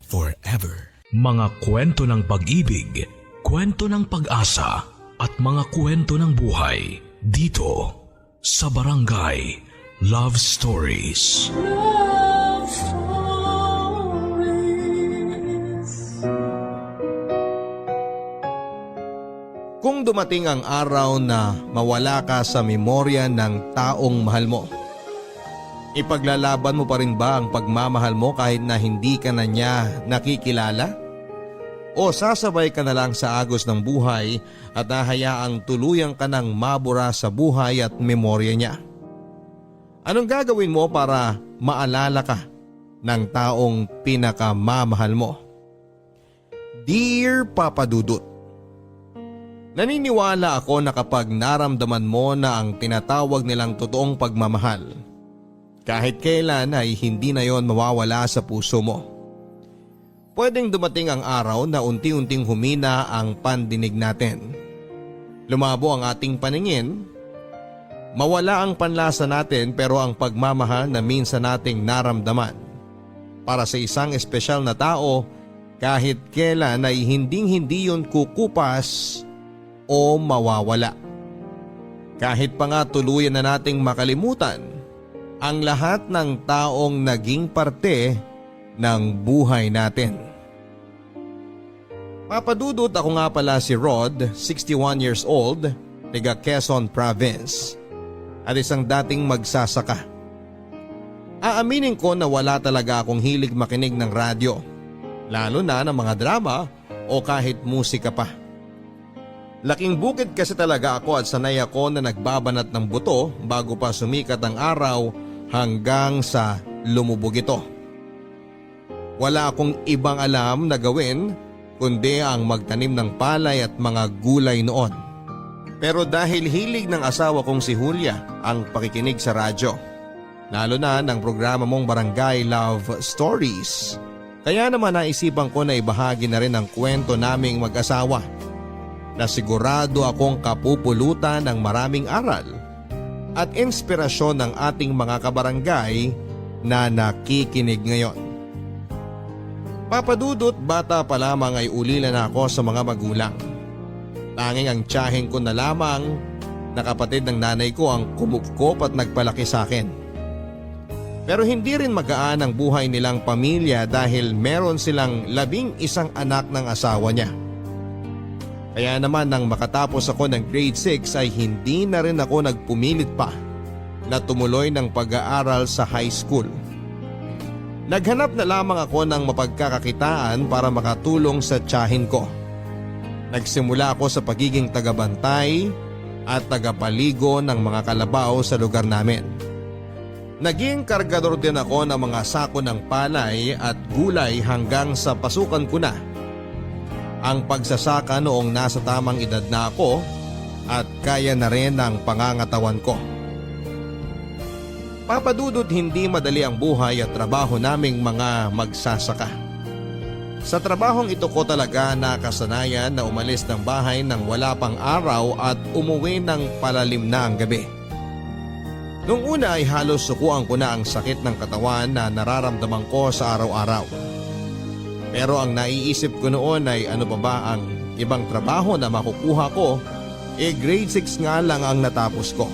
Forever. Mga kwento ng pag-ibig, kwento ng pag-asa, at mga kwento ng buhay dito sa Barangay Love Stories. Love Stories. Kung dumating ang araw na mawala ka sa memorya ng taong mahal mo, ipaglalaban mo pa rin ba ang pagmamahal mo kahit na hindi ka na niya nakikilala? O sasabay ka na lang sa agos ng buhay at hahayaang tuluyang ka nang mabura sa buhay at memorya niya? Anong gagawin mo para maalala ka ng taong pinakamamahal mo? Dear Papa Dudut, naniniwala ako na kapag naramdaman mo na ang tinatawag nilang totoong pagmamahal, kahit kailan ay hindi na yon mawawala sa puso mo. Pwedeng dumating ang araw na unti-unting humina ang pandinig natin. Lumabo ang ating paningin, mawala ang panlasa natin, pero ang pagmamahal na minsan nating naramdaman para sa isang espesyal na tao kahit kailan ay hindi yun kukupas o mawawala. Kahit pa nga tuluyan na nating makalimutan ang lahat ng taong naging parte ng buhay natin. Papadudot, ako nga pala si Rod, 61 years old, taga Quezon Province, at isang dating magsasaka. Aaminin ko na wala talaga akong hilig makinig ng radyo, lalo na ng mga drama o kahit musika pa. Laking bukid kasi talaga ako at sanay ako na nagbabanat ng buto bago pa sumikat ang araw hanggang sa lumubog ito. Wala akong ibang alam na gawin kundi ang magtanim ng palay at mga gulay noon. Pero dahil hilig ng asawa kong si Julia ang pakikinig sa radyo, lalo na ng programa mong Barangay Love Stories, kaya naman naisipan ko na ibahagi na rin ang kwento naming mag-asawa na sigurado akong kapupulutan ng maraming aral at inspirasyon ng ating mga kabarangay na nakikinig ngayon. Papadudot, bata pa lamang ay ulila na ako sa mga magulang. Tanging ang tiyaheng ko na lamang na kapatid ng nanay ko ang kumupkop at nagpalaki sa akin. Pero hindi rin magaan ang buhay nilang pamilya dahil meron silang 11 anak ng asawa niya. Kaya naman nang makatapos ako ng grade 6 ay hindi na rin ako nagpumilit pa na tumuloy ng pag-aaral sa high school. Naghanap na lamang ako ng mapagkakakitaan para makatulong sa tiyahin ko. Nagsimula ako sa pagiging tagabantay at tagapaligo ng mga kalabaw sa lugar namin. Naging kargador din ako ng mga sako ng palay at gulay hanggang sa pasukan ko na ang pagsasaka noong nasa tamang edad na ako at kaya na rin ang pangangatawan ko. Papadudot, hindi madali ang buhay at trabaho naming mga magsasaka. Sa trabahong ito ko talaga nakasanayan na umalis ng bahay nang wala pang araw at umuwi ng palalim na ang gabi. Noong una ay halos sukuan ko na ang sakit ng katawan na nararamdaman ko sa araw-araw. Pero ang naiisip ko noon ay ano pa ba ang ibang trabaho na makukuha ko, grade 6 nga lang ang natapos ko.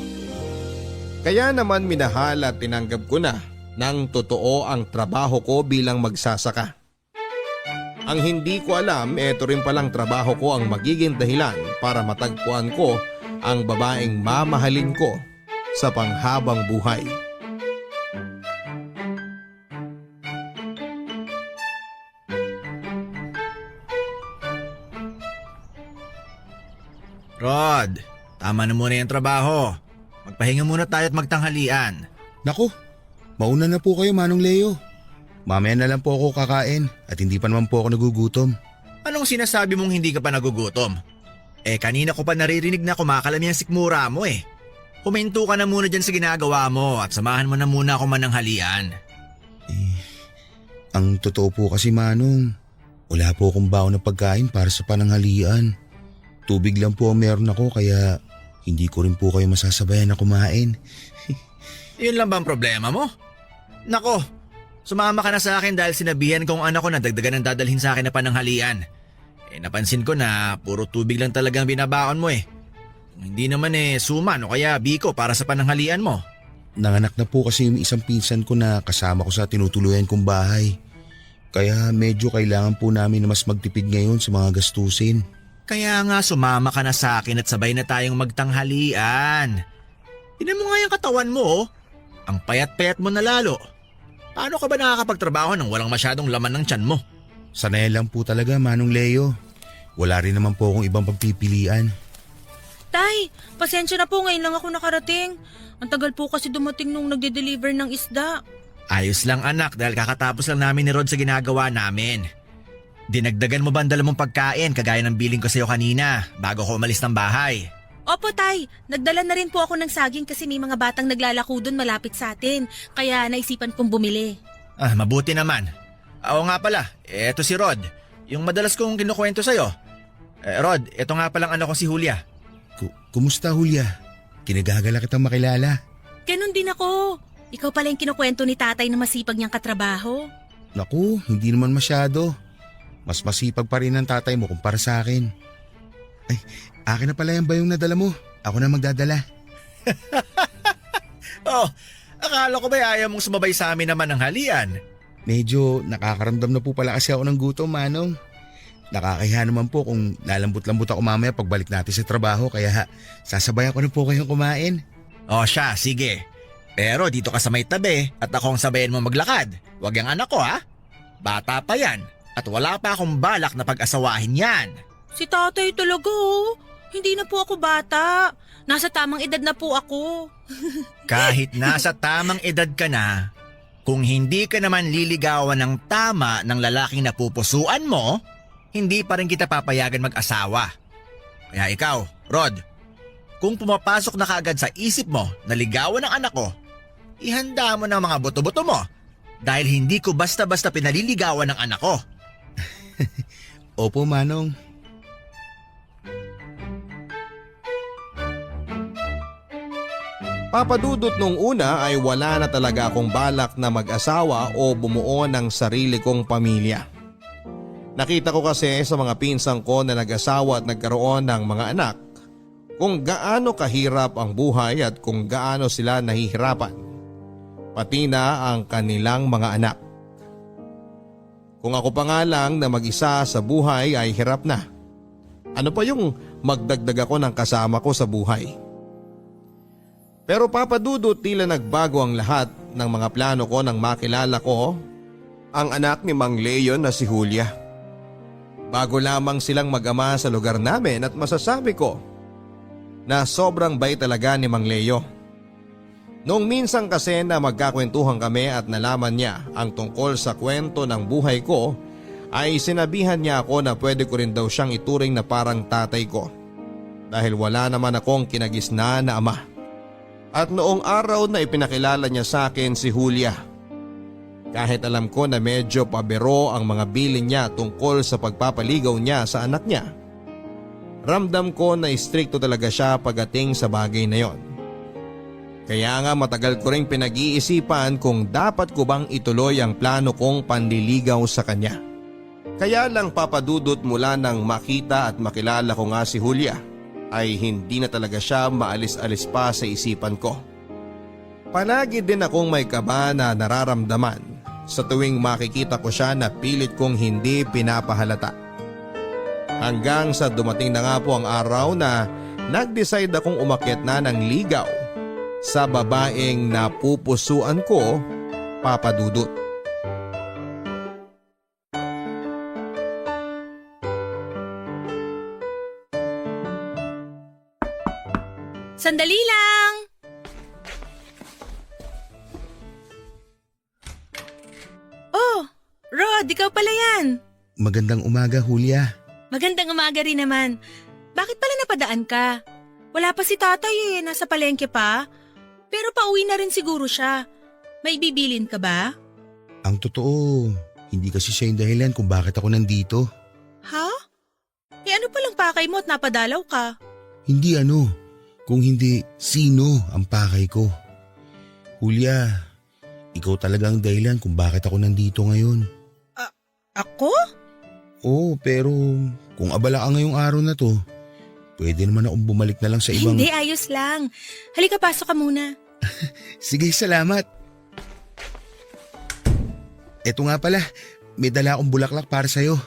Kaya naman minahal at tinanggap ko na ng totoo ang trabaho ko bilang magsasaka. Ang hindi ko alam, eto rin palang trabaho ko ang magiging dahilan para matagpuan ko ang babaeng mamahalin ko sa panghabang buhay. Rod, tama na muna yung trabaho. Magpahinga muna tayo at magtanghalian. Naku, mauna na po kayo, Manong Leo. Mamaya na lang po ako kakain at hindi pa naman po ako nagugutom. Anong sinasabi mong hindi ka pa nagugutom? Kanina ko pa naririnig na kumakalami ang sikmura mo eh. Huminto ka na muna dyan sa ginagawa mo at samahan mo na muna ako mananghalian. Ang totoo po kasi, Manong, wala po akong baon na pagkain para sa pananghalian. Tubig lang po ang meron ako kaya hindi ko rin po kayo masasabayan na kumain. Yun lang bang problema mo? Nako, sumama ka na sa akin dahil sinabihan kong anak ko na dagdagan ng dadalhin sa akin na pananghalian. Napansin ko na puro tubig lang talagang binabaon mo eh. Kung hindi naman suman o kaya biko para sa pananghalian mo. Nanganak na po kasi yung isang pinsan ko na kasama ko sa tinutuluyan kong bahay. Kaya medyo kailangan po namin na mas magtipid ngayon sa mga gastusin. Kaya nga sumama ka na sa akin at sabay na tayong magtanghalian. Tingnan mo nga yung katawan mo oh. Ang payat-payat mo na lalo. Paano ka ba nakakapagtrabaho nang walang masyadong laman ng tiyan mo? Sanay lang po talaga, Manong Leo. Wala rin naman po akong ibang pagpipilian. Tay, pasensya na po, ngayon lang ako nakarating. Ang tagal po kasi dumating nung nagde-deliver ng isda. Ayos lang anak dahil kakatapos lang namin ni Rod sa ginagawa namin. Dinagdagan mo ba ang dala mong pagkain kagaya ng biling ko sa'yo kanina bago ko umalis ng bahay? Opo tay, nagdala na rin po ako ng saging kasi may mga batang naglalako doon malapit sa atin. Kaya naisipan kong bumili. Mabuti naman. Oo nga pala, eto si Rod. Yung madalas kong kinukwento sa'yo. Rod, eto nga palang anak ko si Julia. Kumusta, Julia? Kinagagala kitang makilala. Ganon din ako. Ikaw pala yung kinukwento ni tatay na masipag niyang katrabaho. Naku, hindi naman masyado. Mas masipag pa rin ang tatay mo kumpara sa akin. Ay, akin na pala yung bayong nadala mo. Ako na magdadala. Akala ko ba ayaw mong sumabay sa amin naman ng halian? Medyo nakakaramdam na po pala kasi ako ng gutom, Manong. Nakakahiya naman po kung lalambot-lambot ako mamaya pagbalik natin sa trabaho kaya sasabayan ko na po kayong kumain. Siya, sige. Pero dito ka sa may tabi at ako ang sabayan mo maglakad. Huwag yung anak ko ha. Bata pa yan at wala pa akong balak na pag-asawahin yan. Si tatay talaga oh. Hindi na po ako bata. Nasa tamang edad na po ako. Kahit nasa tamang edad ka na, kung hindi ka naman liligawan ng tama ng lalaking napupusuan mo, hindi pa rin kita papayagan mag-asawa. Kaya ikaw, Rod, kung pumapasok na kaagad sa isip mo na ligawan ng anak ko, ihanda mo ng mga buto-buto mo dahil hindi ko basta-basta pinaliligawan ng anak ko. Opo, Manong. Papadudot nung una ay wala na talaga akong balak na mag-asawa o bumuo ng sarili kong pamilya. Nakita ko kasi sa mga pinsang ko na nag-asawa at nagkaroon ng mga anak kung gaano kahirap ang buhay at kung gaano sila nahihirapan. Pati na ang kanilang mga anak. Kung ako pa nga lang na mag-isa sa buhay ay hirap na. Ano pa yung magdagdag ako ng kasama ko sa buhay? Pero papadudot tila nagbago ang lahat ng mga plano ko nang makilala ko ang anak ni Mang Leon na si Julia. Bago lamang silang mag-ama sa lugar namin at masasabi ko na sobrang bait talaga ni Mang Leo. Noong minsan kasi na magkakwentuhan kami at nalaman niya ang tungkol sa kwento ng buhay ko ay sinabihan niya ako na pwede ko rin daw siyang ituring na parang tatay ko dahil wala naman akong kinagisna na ama. At noong araw na ipinakilala niya sa akin si Julia, kahit alam ko na medyo pabiro ang mga bilin niya tungkol sa pagpapaligaw niya sa anak niya, ramdam ko na istrikto talaga siya pagdating sa bagay na yon. Kaya nga matagal ko ring pinag-iisipan kung dapat ko bang ituloy ang plano kong panliligaw sa kanya. Kaya lang papadudot mula nang makita at makilala ko nga si Julia, ay hindi na talaga siya maalis-alis pa sa isipan ko. Palagi din akong may kaba na nararamdaman sa tuwing makikita ko siya na pilit kong hindi pinapahalata. Hanggang sa dumating na nga po ang araw na nag-decide akong umakyat na ng ligaw sa babaeng napupusuan ko, papadudot. Sandali lang! Oh, Rod, ikaw pala yan. Magandang umaga, Julia. Magandang umaga rin naman. Bakit pala napadaan ka? Wala pa si tatay nasa palengke pa. Pero pauwi na rin siguro siya. May bibilin ka ba? Ang totoo, hindi kasi siya yung dahilan kung bakit ako nandito. Ha? Ano palang pakay mo at napadalaw ka? Hindi kung hindi sino ang pakay ko. Julia, ikaw talaga ang dahilan kung bakit ako nandito ngayon. Ako? Oo, pero kung abala ka ngayong araw na to, pwede naman akong bumalik na lang sa ibang… Hindi, ayos lang. Halika, pasok ka muna. Sige, salamat. Eto nga pala, may dala akong bulaklak para sa'yo.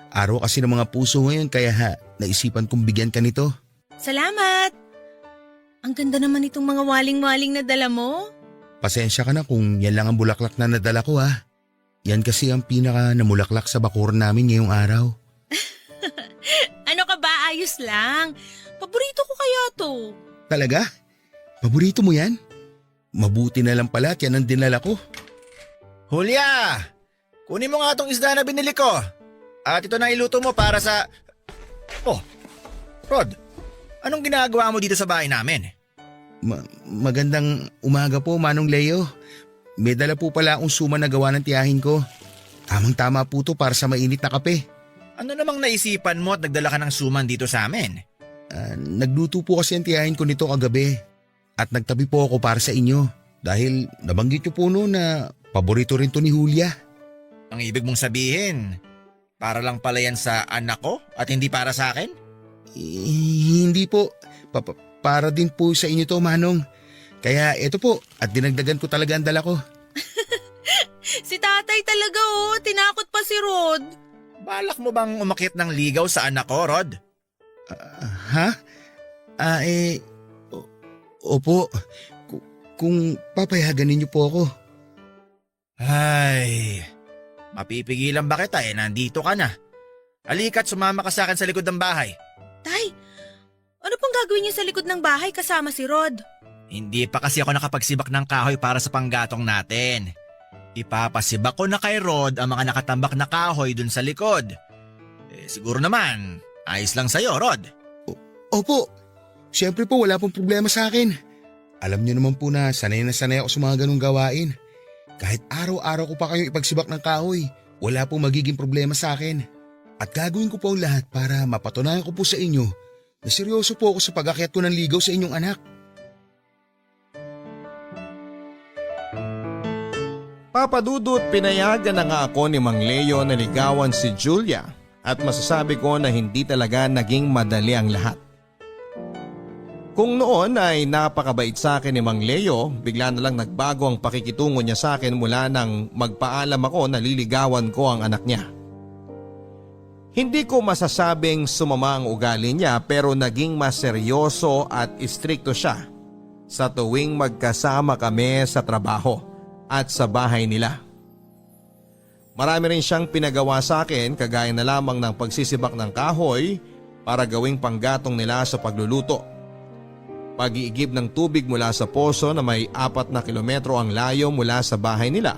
Araw kasi ng mga puso ngayon kaya naisipan kong bigyan ka nito. Salamat. Ang ganda naman itong mga waling-waling na dala mo. Pasensya ka na kung yan lang ang bulaklak na nadala ko ha. Yan kasi ang pinaka namulaklak sa bakuran namin ngayong araw. Ano ka ba? Ayos lang. Paborito ko kaya to. Talaga? Paborito mo yan? Mabuti na lang pala at yan ang dinala ko. Julia! Kunin mo nga tong isda na binili ko. At ito na iluto mo para sa… Oh, Rod, anong ginagawa mo dito sa bahay namin? Magandang umaga po, Manong Leo. May dala po pala akong suma na gawa ng tiyahin ko. Tamang-tama po to para sa mainit na kape. Ano namang naisipan mo at nagdala ka ng suman dito sa amin? Nagluto po kasi ang tiyahin ko nito kagabi. At nagtabi po ako para sa inyo. Dahil nabanggit niyo po noon na paborito rin to ni Julia. Ang ibig mong sabihin, para lang pala yan sa anak ko at hindi para sa akin? Hindi po. Para din po sa inyo to, Manong. Kaya eto po, at dinagdagan ko talaga ang dala ko. Si tatay talaga tinakot pa si Rod. Balak mo bang umakyat ng ligaw sa anak ko, Rod? Ha? Opo. Kung papayagan ninyo po ako. Ay, mapipigilan ba kita nandito ka na. Halika't sumama ka sa akin sa likod ng bahay. Tay, ano pang gagawin niyo sa likod ng bahay kasama si Rod? Hindi pa kasi ako nakapagsibak ng kahoy para sa panggatong natin. Ipapasibak ko na kay Rod ang mga nakatambak na kahoy dun sa likod. Siguro naman, ayos lang sa'yo, Rod. Opo. Siyempre po wala pong problema sa akin. Alam niyo naman po na sanay ako sa mga ganong gawain. Kahit araw-araw ko pa kayong ipagsibak ng kahoy, wala pong magiging problema sa akin. At gagawin ko po ang lahat para mapatunayan ko po sa inyo na seryoso po ako sa pag-akyat ko ng ligaw sa inyong anak. Papadudot, pinayagan na nga ako ni Mang Leo na ligawan si Julia at masasabi ko na hindi talaga naging madali ang lahat. Kung noon ay napakabait sa akin ni Mang Leo, bigla na lang nagbago ang pakikitungo niya sa akin mula nang magpaalam ako na liligawan ko ang anak niya. Hindi ko masasabing sumama ang ugali niya pero naging mas seryoso at istrikto siya sa tuwing magkasama kami sa trabaho at sa bahay nila. Marami rin siyang pinagawa sa akin kagaya na lamang ng pagsisibak ng kahoy para gawing panggatong nila sa pagluluto. Pag-iigib ng tubig mula sa poso na may 4 na kilometro ang layo mula sa bahay nila.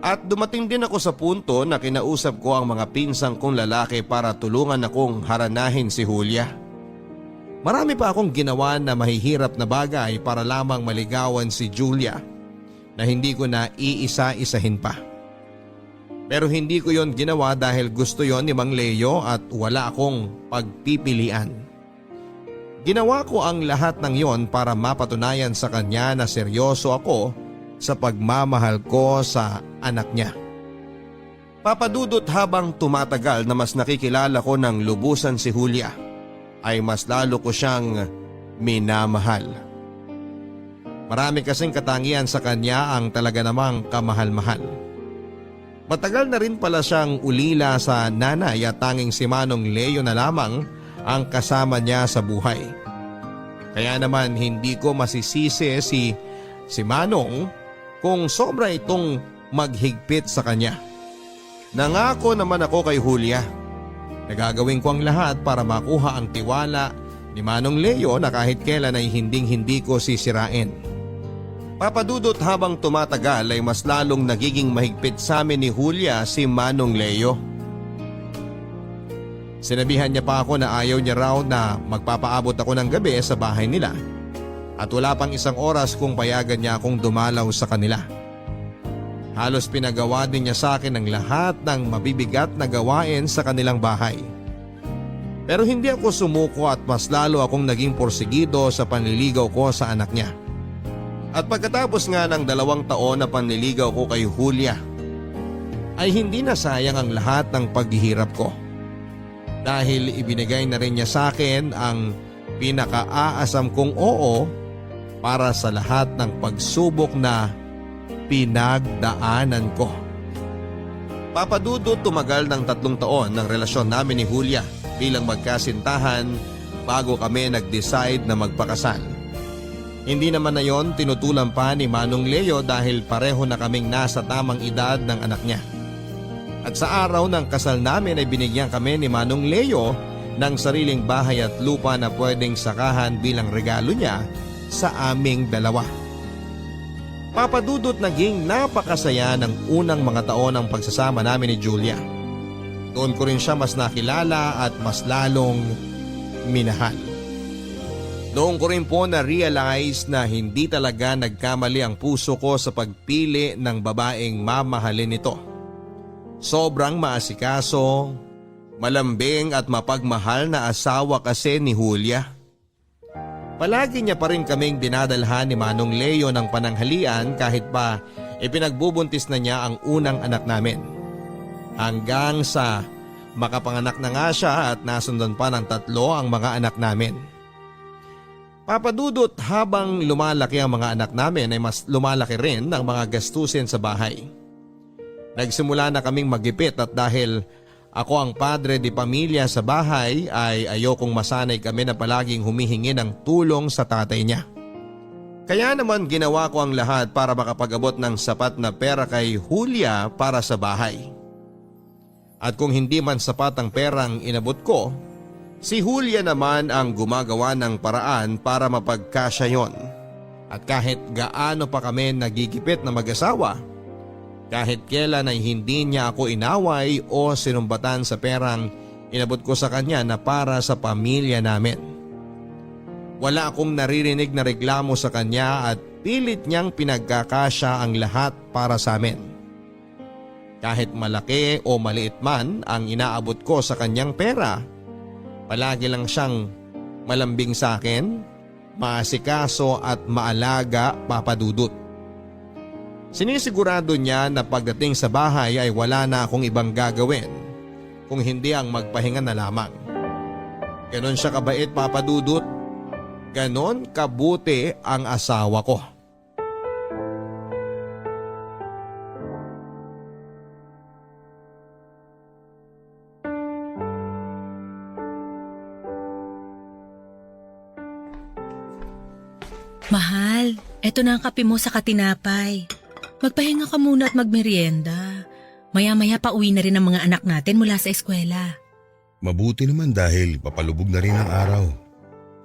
At dumating din ako sa punto na kinausap ko ang mga pinsang kong lalaki para tulungan akong haranahin si Julia. Marami pa akong ginawa na mahihirap na bagay para lamang maligawan si Julia na hindi ko na iisa-isahin pa. Pero hindi ko yon ginawa dahil gusto yon ni Mang Leo at wala akong pagpipilian. Ginawa ko ang lahat ng yon para mapatunayan sa kanya na seryoso ako sa pagmamahal ko sa anak niya. Papadudot, habang tumatagal na mas nakikilala ko ng lubusan si Julia, ay mas lalo ko siyang minamahal. Marami kasing katangian sa kanya ang talaga namang kamahal-mahal. Matagal na rin pala siyang ulila sa nanay at tanging si Manong Leo na lamang ang kasama niya sa buhay. Kaya naman hindi ko masisisi si Manong kung sobra itong maghigpit sa kanya. Nangako naman ako kay Julia. Nagagawin ko ang lahat para makuha ang tiwala ni Manong Leo na kahit kailan ay hinding-hindi ko sisirain. Papadudot, habang tumatagal ay mas lalong nagiging mahigpit sa amin ni Julia si Manong Leo. Sinabihan niya pa ako na ayaw niya raw na magpapaabot ako ng gabi sa bahay nila. At wala pang 1 oras kung payagan niya akong dumalaw sa kanila. Halos pinagawa din niya sa akin ang lahat ng mabibigat na gawain sa kanilang bahay. Pero hindi ako sumuko at mas lalo akong naging porsigido sa panliligaw ko sa anak niya. At pagkatapos nga ng 2 taon na panliligaw ko kay Julia, ay hindi na sayang ang lahat ng paghihirap ko. Dahil ibinigay na rin niya sa akin ang pinakaaasam kong oo para sa lahat ng pagsubok na pinagdaanan ko. Papadudot, tumagal ng 3 taon ng relasyon namin ni Julia bilang magkasintahan bago kami nag-decide na magpakasal. Hindi naman na yon tinutulan pa ni Manong Leo dahil pareho na kaming nasa tamang edad ng anak niya. At sa araw ng kasal namin ay binigyan kami ni Manong Leo ng sariling bahay at lupa na pwedeng sakahan bilang regalo niya sa aming dalawa. Papadudot, naging napakasaya ng unang mga taon ng pagsasama namin ni Julia. Doon ko rin siya mas nakilala at mas lalong minahal. Doon ko rin po na-realize na hindi talaga nagkamali ang puso ko sa pagpili ng babaeng mamahalin nito. Sobrang maasikaso, malambing at mapagmahal na asawa kasi ni Julia. Palagi niya pa rin kaming dinadalhan ni Manong Leo ng pananghalian kahit pa ipinagbubuntis na niya ang unang anak namin. Hanggang sa makapanganak na nga siya at nasundan pa ng 3 ang mga anak namin. Papadudot, habang lumalaki ang mga anak namin ay mas lumalaki rin ang mga gastusin sa bahay. Nagsimula na kaming magipit at dahil ako ang padre di pamilya sa bahay ay ayokong masanay kami na palaging humihingi ng tulong sa tatay niya. Kaya naman ginawa ko ang lahat para makapag-abot ng sapat na pera kay Julia para sa bahay. At kung hindi man sapat ang perang inabot ko, si Julia naman ang gumagawa ng paraan para mapagkasya yon. At kahit gaano pa kami nagigipit na mag-asawa, kahit kailan ay hindi niya ako inaway o sinumbatan sa perang inabot ko sa kanya na para sa pamilya namin. Wala akong naririnig na reklamo sa kanya at pilit niyang pinagkakasya ang lahat para sa amin. Kahit malaki o maliit man ang inaabot ko sa kanyang pera, palagi lang siyang malambing sa akin, maasikaso at maalaga, Papadudot. Sinisigurado niya na pagdating sa bahay ay wala na akong ibang gagawin kung hindi ang magpahinga na lamang. Ganon siya kabait, Papadudot. Ganon kabuti ang asawa ko. Mahal, eto na ang kape mo sa katinapay. Magpahinga ka muna at magmerienda. Maya-maya pa uwi na rin ang mga anak natin mula sa eskwela. Mabuti naman dahil papalubog na rin ang araw.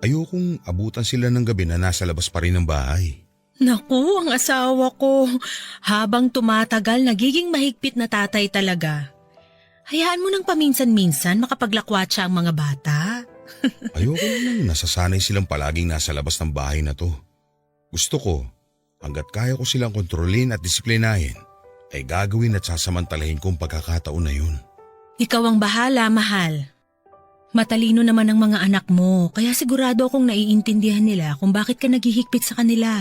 Ayokong abutan sila ng gabi na nasa labas pa rin ng bahay. Naku, ang asawa ko. Habang tumatagal, nagiging mahigpit na tatay talaga. Hayaan mo nang paminsan-minsan makapaglakwatsa ang mga bata. Ayoko nang nasasanay silang palaging nasa labas ng bahay na to. Gusto ko, hanggat kaya ko silang kontrolin at disiplinahin, ay gagawin at sasamantalahin kong pagkakataon na yun. Ikaw ang bahala, mahal. Matalino naman ang mga anak mo, kaya sigurado akong naiintindihan nila kung bakit ka naghihigpit sa kanila.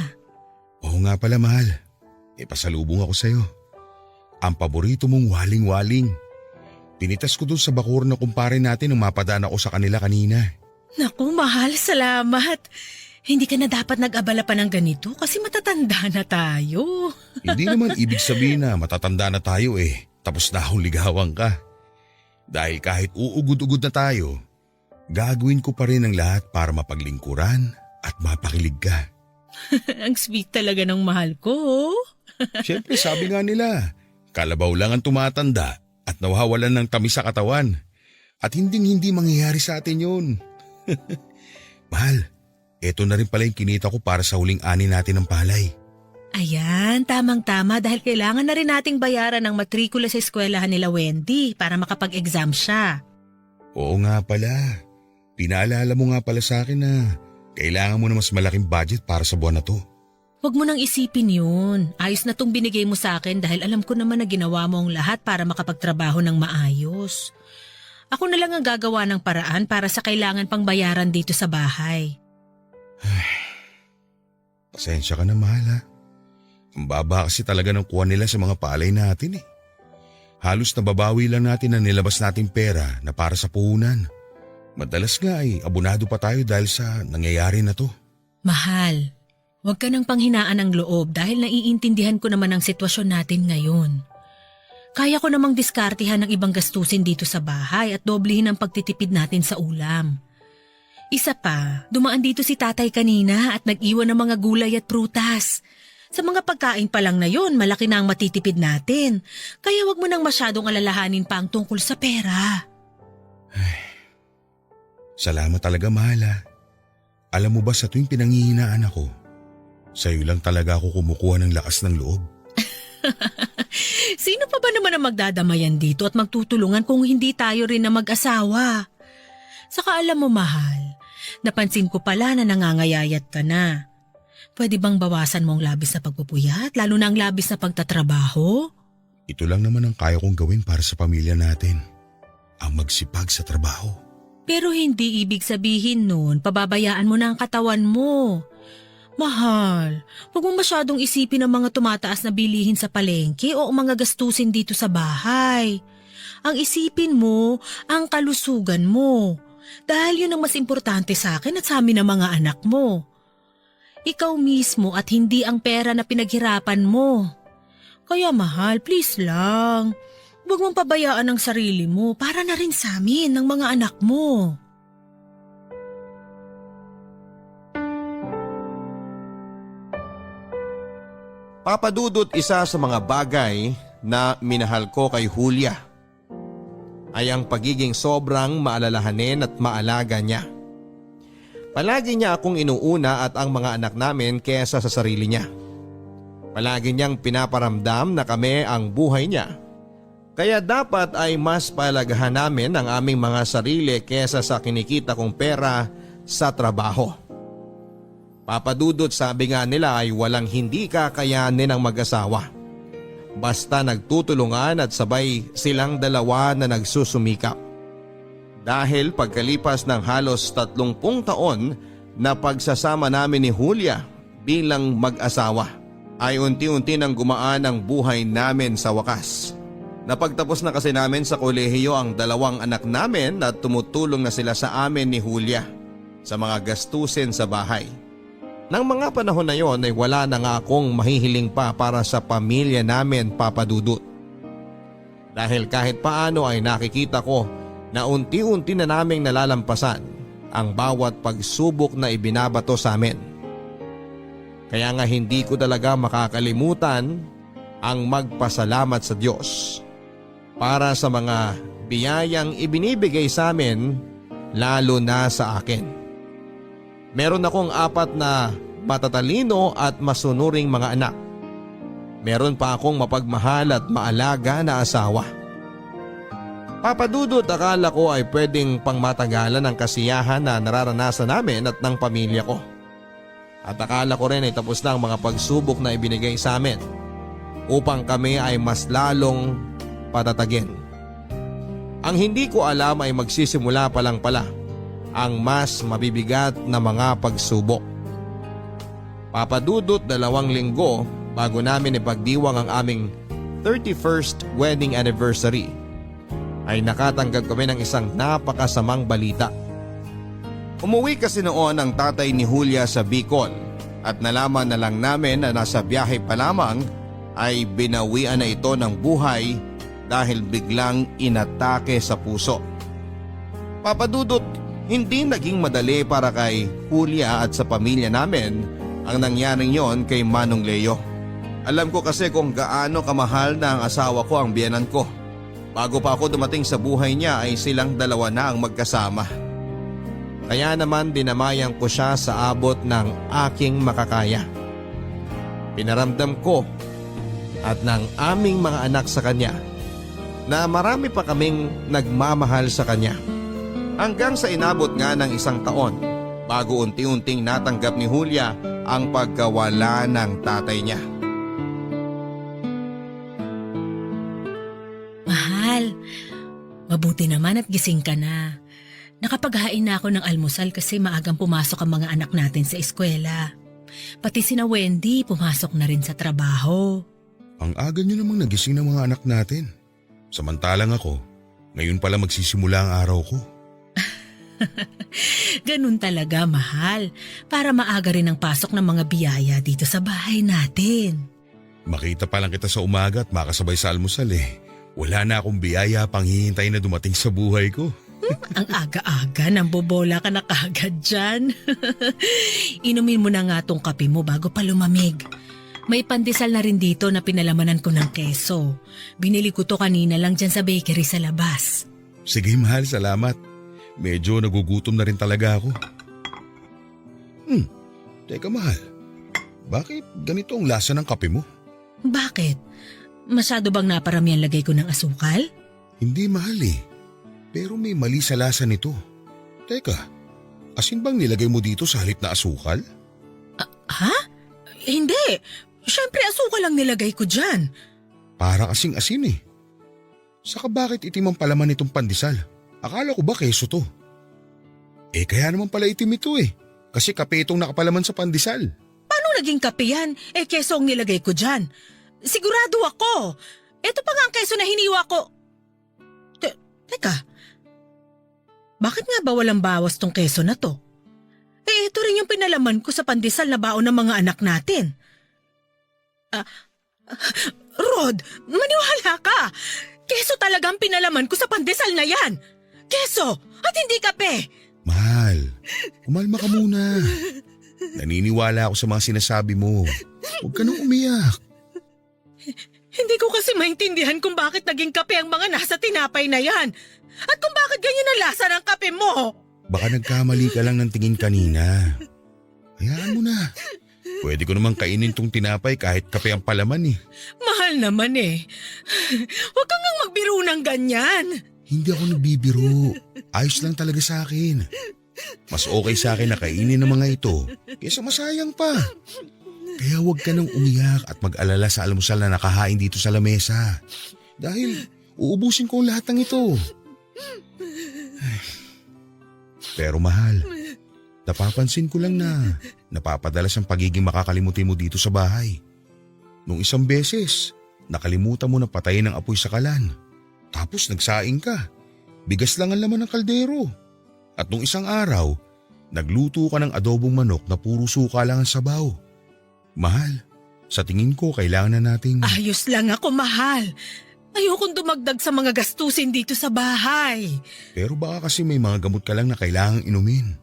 Oo nga pala, mahal. Pasalubong ako sa'yo. Ang paborito mong waling-waling. Pinitas ko dun sa bakur na kumpare natin nung mapadaan ako sa kanila kanina. Naku, mahal, salamat. Hindi ka na dapat nag-abala pa ng ganito kasi matatanda na tayo. Hindi naman ibig sabihin na matatanda na tayo tapos na akong ligawan ka. Dahil kahit uugod-ugod na tayo, gagawin ko pa rin ang lahat para mapaglingkuran at mapakilig ka. Ang sweet talaga ng mahal ko. Siyempre sabi nga nila, kalabaw lang ang tumatanda at nawawalan ng tamis sa katawan. At hindi mangyayari sa atin yun. Mahal, eto na rin pala yung kinita ko para sa huling ani natin ng palay. Ayan, tamang-tama dahil kailangan na rin nating bayaran ng matrikula sa eskwelahan nila Wendy para makapag-exam siya. Oo nga pala. Pinaalala mo nga pala sa akin na kailangan mo na mas malaking budget para sa buwan na to. Huwag mo nang isipin yun. Ayos na tong binigay mo sa akin dahil alam ko naman na ginawa mo ang lahat para makapagtrabaho ng maayos. Ako na lang ang gagawa ng paraan para sa kailangan pang bayaran dito sa bahay. Pasensya ka na, mahal ha. Ang baba kasi talaga ng kuha nila sa mga palay natin eh. Halos nababawi lang natin ang nilabas nating pera na para sa puhunan. Madalas nga ay abonado pa tayo dahil sa nangyayari na to. Mahal, huwag ka nang panghinaan ng loob dahil naiintindihan ko naman ang sitwasyon natin ngayon. Kaya ko namang diskartihan ng ibang gastusin dito sa bahay at doblehin ang pagtitipid natin sa ulam. Isa pa, dumaan dito si tatay kanina at nag-iwan ng mga gulay at prutas. Sa mga pagkain pa lang na yon, malaki na ang matitipid natin. Kaya wag mo nang masyadong alalahanin pa ang tungkol sa pera. Salamat talaga, mahal ha. Alam mo ba sa tuwing pinanghihinaan ako, sa'yo lang talaga ako kumukuha ng lakas ng loob. Sino pa ba naman ang magdadamayan dito at magtutulungan kung hindi tayo rin na mag-asawa? Saka alam mo, mahal, napansin ko pala na nangangayayat ka na. Pwede bang bawasan mo ang labis na pagpupuyat, lalo na ang labis na pagtatrabaho? Ito lang naman ang kaya kong gawin para sa pamilya natin. Ang magsipag sa trabaho. Pero hindi ibig sabihin nun, pababayaan mo na ang katawan mo. Mahal, huwag mo masyadong isipin ang mga tumataas na bilihin sa palengke o ang mga gastusin dito sa bahay. Ang isipin mo, ang kalusugan mo. Dahil yun ang mas importante sa akin at sa amin ng mga anak mo. Ikaw mismo at hindi ang pera na pinaghirapan mo. Kaya mahal, please lang. Huwag mong pabayaan ang sarili mo para na rin sa amin ng mga anak mo. Papadudot, isa sa mga bagay na minahal ko kay Julia ay ang pagiging sobrang maalalahanin at maalaga niya. Palagi niya akong inuuna at ang mga anak namin kesa sa sarili niya. Palagi niyang pinaparamdam na kami ang buhay niya. Kaya dapat ay mas palagahan namin ang aming mga sarili kesa sa kinikita kong pera sa trabaho. Papadudot, sabi nga nila ay walang hindi kakayanin ng mag-asawa. Basta nagtutulungan at sabay silang dalawa na nagsusumikap. Dahil pagkalipas ng halos 30 taon na pagsasama namin ni Julia bilang mag-asawa, ay unti-unti nang gumaan ang buhay namin sa wakas. Napagtapos na kasi namin sa kolehiyo ang 2 anak namin at tumutulong na sila sa amin ni Julia sa mga gastusin sa bahay. Nang mga panahon na yon ay wala na nga akong mahihiling pa para sa pamilya namin, Papadudot. Dahil kahit paano ay nakikita ko na unti-unti na naming nalalampasan ang bawat pagsubok na ibinabato sa amin. Kaya nga hindi ko talaga makakalimutan ang magpasalamat sa Diyos para sa mga biyayang ibinibigay sa amin, lalo na sa akin. Meron akong 4 na matatalino at masunuring mga anak. Meron pa akong mapagmahal at maalaga na asawa. Papadudot, akala ko ay pwedeng pangmatagalan ang kasiyahan na nararanasan namin at ng pamilya ko. At akala ko rin ay tapos na ang mga pagsubok na ibinigay sa amin upang kami ay mas lalong patatagin. Ang hindi ko alam ay magsisimula pa lang pala ang mas mabibigat na mga pagsubok. Papadudot, 2 linggo bago namin ipagdiwang ang aming 31st wedding anniversary, ay nakatanggap kami ng isang napakasamang balita. Umuwi kasi noon ang tatay ni Julia sa Bicol at nalaman na lang namin na nasa biyahe pa lamang ay binawian na ito ng buhay dahil biglang inatake sa puso. Papadudot, hindi naging madali para kay Julia at sa pamilya namin ang nangyaring yon kay Manong Leo. Alam ko kasi kung gaano kamahal na ang asawa ko ang biyenan ko. Bago pa ako dumating sa buhay niya ay silang 2 na ang magkasama. Kaya naman dinamayan ko siya sa abot ng aking makakaya. Pinaramdam ko at ng aming mga anak sa kanya na marami pa kaming nagmamahal sa kanya. Hanggang sa inabot nga ng 1 taon bago unti-unting natanggap ni Julia ang pagkawala ng tatay niya. Mahal, mabuti naman at gising ka na. Nakapaghain na ako ng almusal kasi maagang pumasok ang mga anak natin sa eskwela. Pati sina Wendy pumasok na rin sa trabaho. Ang aga nyo namang nagising ng mga anak natin. Samantalang ako, ngayon pala magsisimula ang araw ko. Ganun talaga, mahal. Para maaga rin ang pasok ng mga biyaya dito sa bahay natin. Makita pa lang kita sa umaga at makasabay sa almusal eh. Wala na akong biyaya pang hihintay na dumating sa buhay ko. Ang aga-aga, nambobola ka na kagad dyan. Inumin mo na nga tong kape mo bago pa lumamig. May pandesal na rin dito na pinalamanan ko ng keso. Binili ko to kanina lang dyan sa bakery sa labas. Sige mahal, salamat. Medyo nagugutom na rin talaga ako. Teka mahal, bakit ganito ang lasa ng kape mo? Bakit? Masyado bang naparami ang lagay ko ng asukal? Hindi mahal eh, pero may mali sa lasa nito. Teka, asin bang nilagay mo dito sa halip na asukal? Ha? Hindi. Siyempre asukal lang nilagay ko dyan. Para kasing asin eh. Saka bakit itim ang palaman nitong pandesal? Akala ko ba keso to? Eh kaya naman pala itim ito eh. Kasi kape itong nakapalaman sa pandesal. Paano naging kape yan? Keso ang nilagay ko dyan. Sigurado ako. Ito pa nga ang keso na hiniwa ko. Teka. Bakit nga ba walang bawas tong keso na to? Ito rin yung pinalaman ko sa pandesal na baon ng mga anak natin. Rod, maniwala ka. Keso talagang pinalaman ko sa pandesal na yan. Keso at hindi kape. Mahal, kumalma ka muna. Naniniwala ako sa mga sinasabi mo. Huwag ka nang umiyak. Hindi ko kasi maintindihan kung bakit naging kape ang mga nasa tinapay na yan. At kung bakit ganyan ang lasa ng kape mo. Baka nagkamali ka lang ng tingin kanina. Hayaan mo na. Pwede ko namang kainin tong tinapay kahit kape ang palaman eh. Mahal naman eh. Huwag kang nga magbiro ng ganyan. Hindi ako nagbibiro. Ayos lang talaga sa akin. Mas okay sa akin na kainin ng mga ito kaysa masayang pa. Kaya huwag ka nang umiyak at mag-alala sa almusal na nakahain dito sa lamesa. Dahil uubusin ko lahat ng ito. Pero mahal, napapansin ko lang na napapadalas ang pagiging makakalimutin mo dito sa bahay. Nung isang beses, nakalimutan mo na patayin ang apoy sa kalan. Tapos nagsaing ka. Bigas lang ang laman ng kaldero. At nung isang araw, nagluto ka ng adobong manok na puro suka lang ang sabaw. Mahal, sa tingin ko kailangan na nating… Ayos lang ako, mahal. Ayokong dumagdag sa mga gastusin dito sa bahay. Pero baka kasi may mga gamot ka lang na kailangang inumin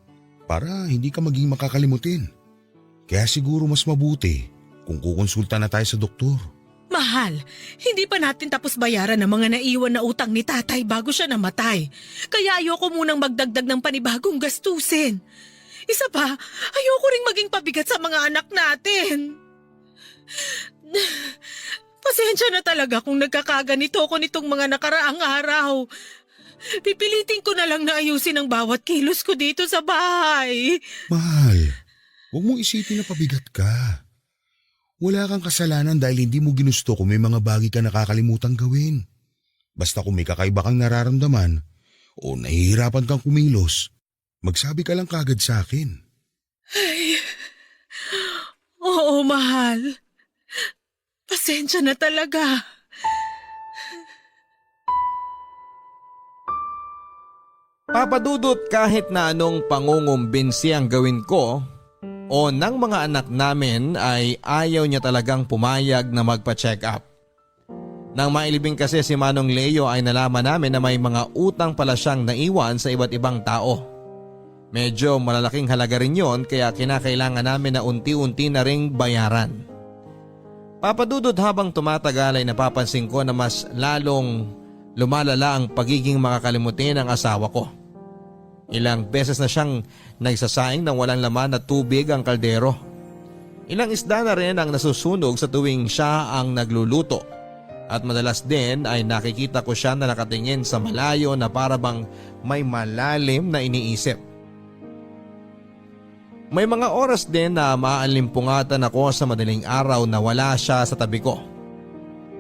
para hindi ka maging makakalimutin. Kaya siguro mas mabuti kung kukonsulta na tayo sa doktor. Mahal, hindi pa natin tapos bayaran ang mga naiwan na utang ni tatay bago siya namatay. Kaya ayoko munang magdagdag ng panibagong gastusin. Isa pa, ayoko ring maging pabigat sa mga anak natin. Pasensya na talaga kung nagkakaganito ko nitong mga nakaraang araw. Pipilitin ko na lang na ayusin ang bawat kilos ko dito sa bahay. Mahal, huwag mong isipin na pabigat ka. Wala kang kasalanan dahil hindi mo ginusto kung may mga bagay ka nakakalimutang gawin. Basta kung may kakaiba kang nararamdaman o nahihirapan kang kumilos, magsabi ka lang kagad sa akin. Ay, oo, mahal. Pasensya na talaga. Papadudot kahit na anong pangungumbinsi ang gawin ko o ng mga anak namin ay ayaw niya talagang pumayag na magpa-check up. Nang mailibing kasi si Manong Leo ay nalaman namin na may mga utang pala siyang naiwan sa iba't ibang tao. Medyo malalaking halaga rin yon kaya kinakailangan namin na unti-unti na ring bayaran. Papadudot habang tumatagal ay napapansin ko na mas lalong lumalala ang pagiging makakalimutin ng asawa ko. Ilang beses na siyang nagsasaing ng walang laman na tubig ang kaldero. Ilang isda na rin ang nasusunog sa tuwing siya ang nagluluto. At madalas din ay nakikita ko siya na nakatingin sa malayo na parabang may malalim na iniisip. May mga oras din na maalimpungatan ako sa madaling araw na wala siya sa tabi ko.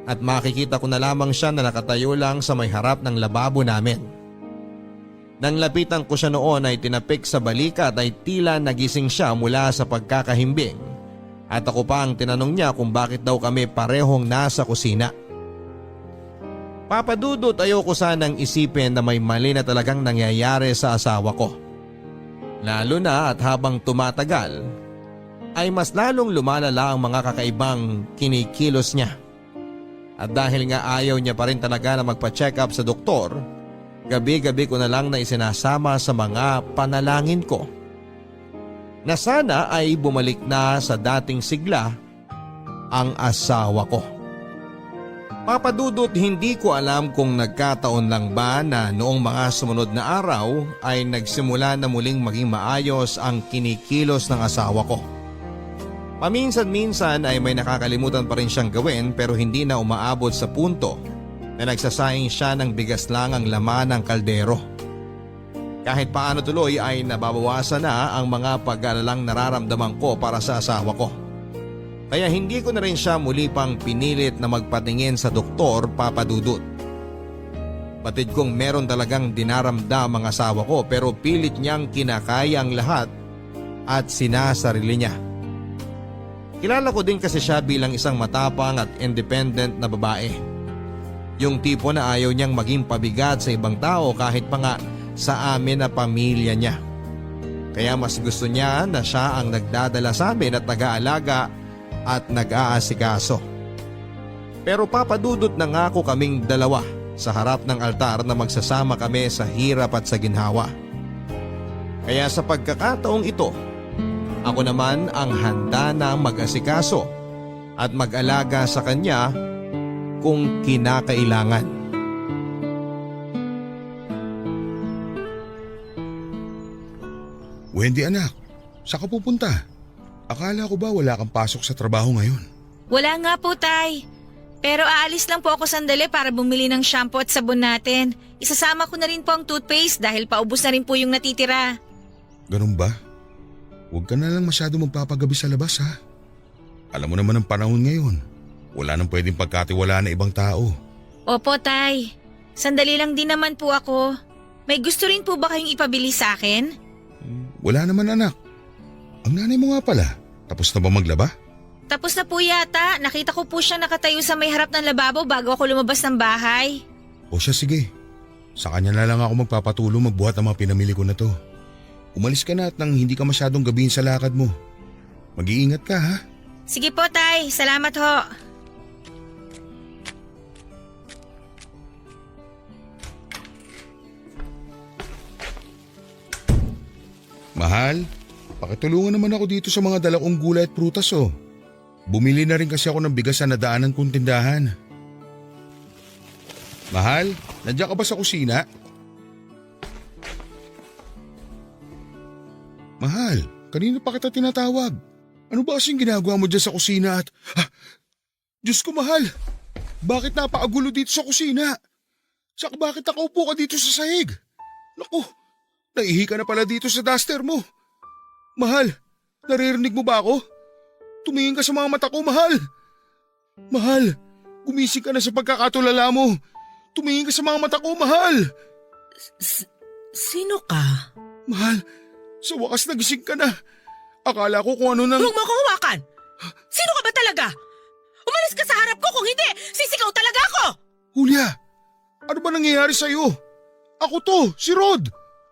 At makikita ko na lamang siya na nakatayo lang sa may harap ng lababo namin. Nang lapitan ko siya noon ay tinapik sa balikat ay tila nagising siya mula sa pagkakahimbing At ako pa ang tinanong niya kung bakit daw kami parehong nasa kusina. Papadudot, ayoko sanang isipin na may mali na talagang nangyayari sa asawa ko. Lalo na at habang tumatagal ay mas lalong lumalala ang mga kakaibang kinikilos niya. At dahil nga ayaw niya pa rin talaga na magpa-check up sa doktor, gabi-gabi ko na lang na isinasama sa mga panalangin ko na sana ay bumalik na sa dating sigla ang asawa ko. Papadudot, hindi ko alam kung nagkataon lang ba na noong mga sumunod na araw ay nagsimula na muling maging maayos ang kinikilos ng asawa ko. Paminsan-minsan ay may nakakalimutan pa rin siyang gawin pero hindi na umaabot sa punto na nagsasayang siya ng bigas lang ang laman ng kaldero. Kahit paano tuloy ay nababawasan na ang mga pag-aalalang nararamdaman ko para sa asawa ko. Kaya hindi ko na rin siya muli pang pinilit na magpatingin sa doktor, Papadudot. Batid kong meron talagang dinaramdam ang asawa ko pero pilit niyang kinakaya ang lahat at sinasarili niya. Kilala ko din kasi siya bilang isang matapang at independent na babae. Yung tipo na ayaw niyang maging pabigat sa ibang tao kahit pa nga sa amin na pamilya niya. Kaya mas gusto niya na siya ang nagdadala sa amin at nag-aalaga at nag-aasikaso. Pero Papadudot, nangako kaming dalawa sa harap ng altar na magsasama kami sa hirap at sa ginhawa. Kaya sa pagkakataong ito, ako naman ang handa na mag-asikaso at mag-alaga sa kanya kung kinakailangan. Wendy anak, saan ka pupunta? Akala ko ba wala kang pasok sa trabaho ngayon? Wala nga po, Tay. Pero aalis lang po ako sandali para bumili ng shampoo at sabon natin. Isasama ko na rin po ang toothpaste dahil paubos na rin po yung natitira. Ganun ba? Huwag ka na lang masyado magpapagabi sa labas ha. Alam mo naman ang panahon ngayon. Wala nang pwedeng pagkatiwalaan na ibang tao. Opo, Tay. Sandali lang din naman po ako. May gusto rin po ba kayong ipabili sa akin? Wala naman anak. Ang nanay mo nga pala, tapos na ba maglaba? Tapos na po yata. Nakita ko po siya nakatayo sa may harap ng lababo bago ako lumabas ng bahay. O siya sige. Sa kanya na lang ako magpapatulong magbuhat ng mga pinamili ko na to. Umalis ka na at nang hindi ka masyadong gabihin sa lakad mo. Mag-iingat ka ha. Sige po, Tay. Salamat ho. Mahal, pakitulungan naman ako dito sa mga dala kong gulay at prutas oh. Bumili na rin kasi ako ng bigas sa nadaanan kong tindahan. Mahal, nandiyan ka ba sa kusina? Mahal, kanina pa kita tinatawag. Ano ba kasing ginagawa mo dyan sa kusina at… Diyos ko mahal, bakit napakagulo dito sa kusina? Saka bakit nakaupo ka dito sa sahig? Naku, naihi ka na pala dito sa duster mo. Mahal, naririnig mo ba ako? Tumingin ka sa mga mata ko, mahal. Mahal, gumising ka na sa pagkakatulala mo. Tumingin ka sa mga mata ko, mahal. Sino ka? Mahal, sa wakas nagising ka na. Akala ko kung ano nang… Huwag mo akong hawakan! Sino ka ba talaga? Umalis ka sa harap ko, kung hindi, sisigaw talaga ako! Julia, ano ba nangyayari sa'yo? Ako to, si Rod,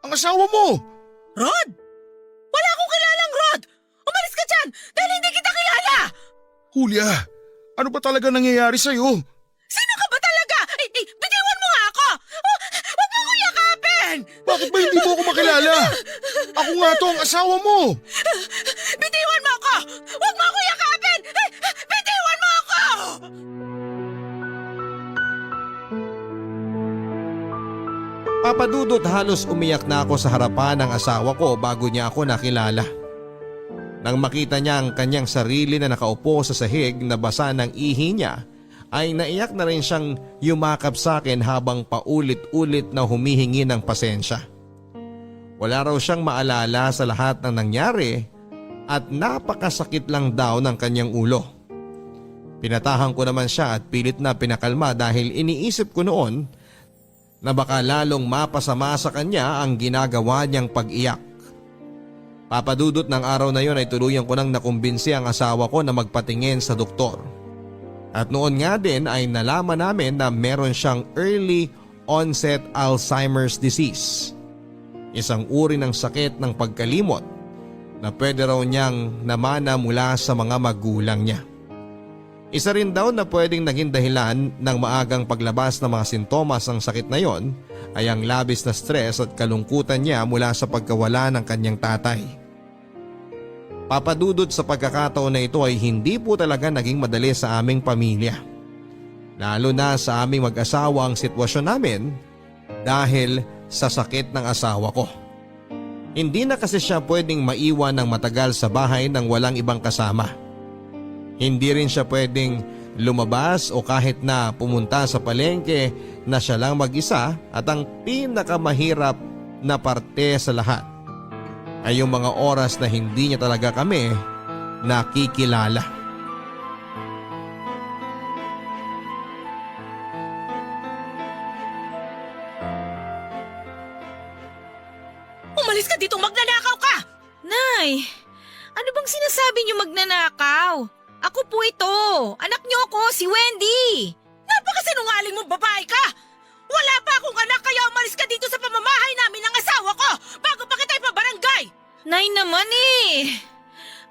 ang asawa mo. Rod? Wala akong kilalang Rod! Umalis ka dyan dahil hindi kita kilala! Julia, ano ba talaga nangyayari sa'yo? Sino ka ba talaga? Bitiwan mo nga ako! Huwag mo akong yakapin! Bakit ba hindi mo ako makilala? Ako nga to, ang asawa mo. Bitiwan mo ako! Huwag mo akong yakapin! Bitiwan mo ako! Papadudot, halos umiyak na ako sa harapan ng asawa ko bago niya ako nakilala. Nang makita niya ang kanyang sarili na nakaupo sa sahig na basa ng ihi niya, ay naiyak na rin siyang yumakap sa akin habang paulit-ulit na humihingi ng pasensya. Wala raw siyang maalala sa lahat ng nangyari at napakasakit lang daw ng kanyang ulo. Pinatahan ko naman siya at pilit na pinakalma dahil iniisip ko noon na baka lalong mapasama sa kanya ang ginagawa niyang pag-iyak. Papadudot ng araw na yon ay tuluyan ko nang nakumbinsi ang asawa ko na magpatingin sa doktor. At noon nga din ay nalaman namin na meron siyang early onset Alzheimer's disease. Isang uri ng sakit ng pagkalimot na pwede raw niyang namana mula sa mga magulang niya. Isa rin daw na pwedeng naging dahilan ng maagang paglabas ng mga sintomas ng sakit na yon ay ang labis na stress at kalungkutan niya mula sa pagkawala ng kanyang tatay. Papadudod sa pagkakataon na ito ay hindi po talaga naging madali sa aming pamilya. Lalo na sa aming mag-asawa ang sitwasyon namin dahil sa sakit ng asawa ko. Hindi na kasi siya pwedeng maiwan ng matagal sa bahay nang walang ibang kasama. Hindi rin siya pwedeng lumabas o kahit na pumunta sa palengke na siya lang mag-isa, at ang pinakamahirap na parte sa lahat ay yung mga oras na hindi niya talaga kami nakikilala. Umalis ka dito, magnanakaw ka! Nay, ano bang sinasabi niyo magnanakaw? Ako po ito. Anak niyo ako, si Wendy. Napakasinungaling mong babae ka! Wala pa akong anak kaya umalis ka dito sa pamamahay namin ng asawa ko bago pa kita ipabarangay! Nay naman eh.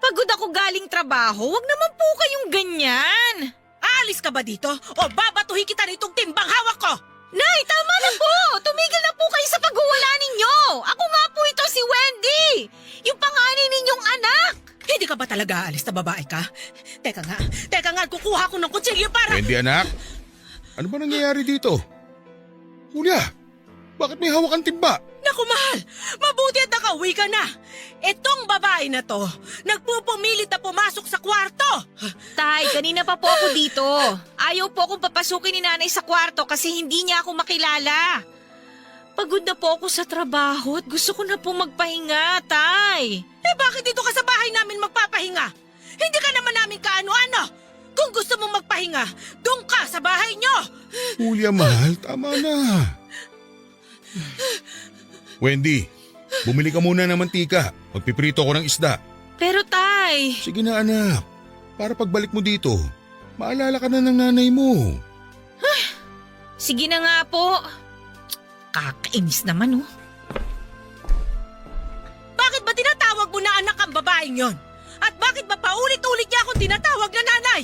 Pagod ako galing trabaho, wag naman po kayong ganyan. Aalis ka ba dito o babatuhin kita nitong timbang hawak ko? Nay, tama na po! Tumigil na po kayo sa paghuhula ninyo! Ako nga po ito si Wendy! Yung panganay ninyong anak! Hindi ka ba talaga aalis na babae ka? Teka nga, kukuha ko ng kutsilyo para… Wendy anak, ano ba nangyayari dito? Julia, bakit may hawak kang timba? Naku mahal, mabuti at nakauwi ka na. Itong babae na to, nagpupumilit na pumasok sa kwarto. Tay, kanina pa po ako dito. Ayaw po akong papasukin ni nanay sa kwarto kasi hindi niya ako makilala. Pagod na po ako sa trabaho at gusto ko na po magpahinga, Tay. Bakit dito ka sa bahay namin magpapahinga? Hindi ka naman namin kaano-ano. Kung gusto mong magpahinga, doon ka sa bahay nyo. Julia mahal, tama na. Wendy, bumili ka muna ng mantika. Magpiprito ko ng isda. Pero Tay… Sige na anak, para pagbalik mo dito, maalala ka na ng nanay mo. Sige na nga po. Kakainis naman oh. Bakit ba tinatawag mo na anak ang babaeng yon? At bakit ba paulit-ulit niya akong tinatawag na nanay?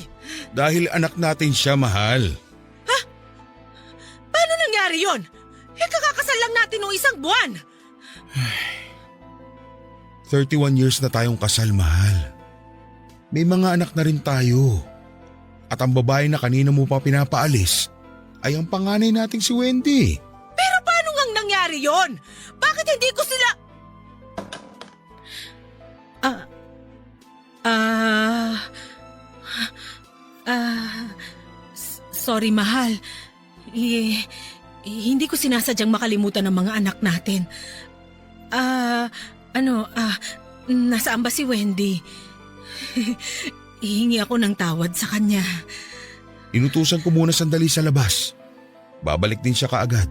Dahil anak natin siya, mahal. Paano nangyari yon? Kakakasal lang natin noong isang buwan. 31 years na tayong kasal, mahal. May mga anak na rin tayo. At ang babae na kanina mo pa pinapaalis ay ang panganay nating si Wendy. Pero paano ngang nangyari yon? Bakit hindi ko sila… Sorry mahal. Hindi ko sinasadyang makalimutan ang mga anak natin. Nasaan ba si Wendy? Hihingi ako ng tawad sa kanya. Inutusan ko muna sandali sa labas. Babalik din siya kaagad.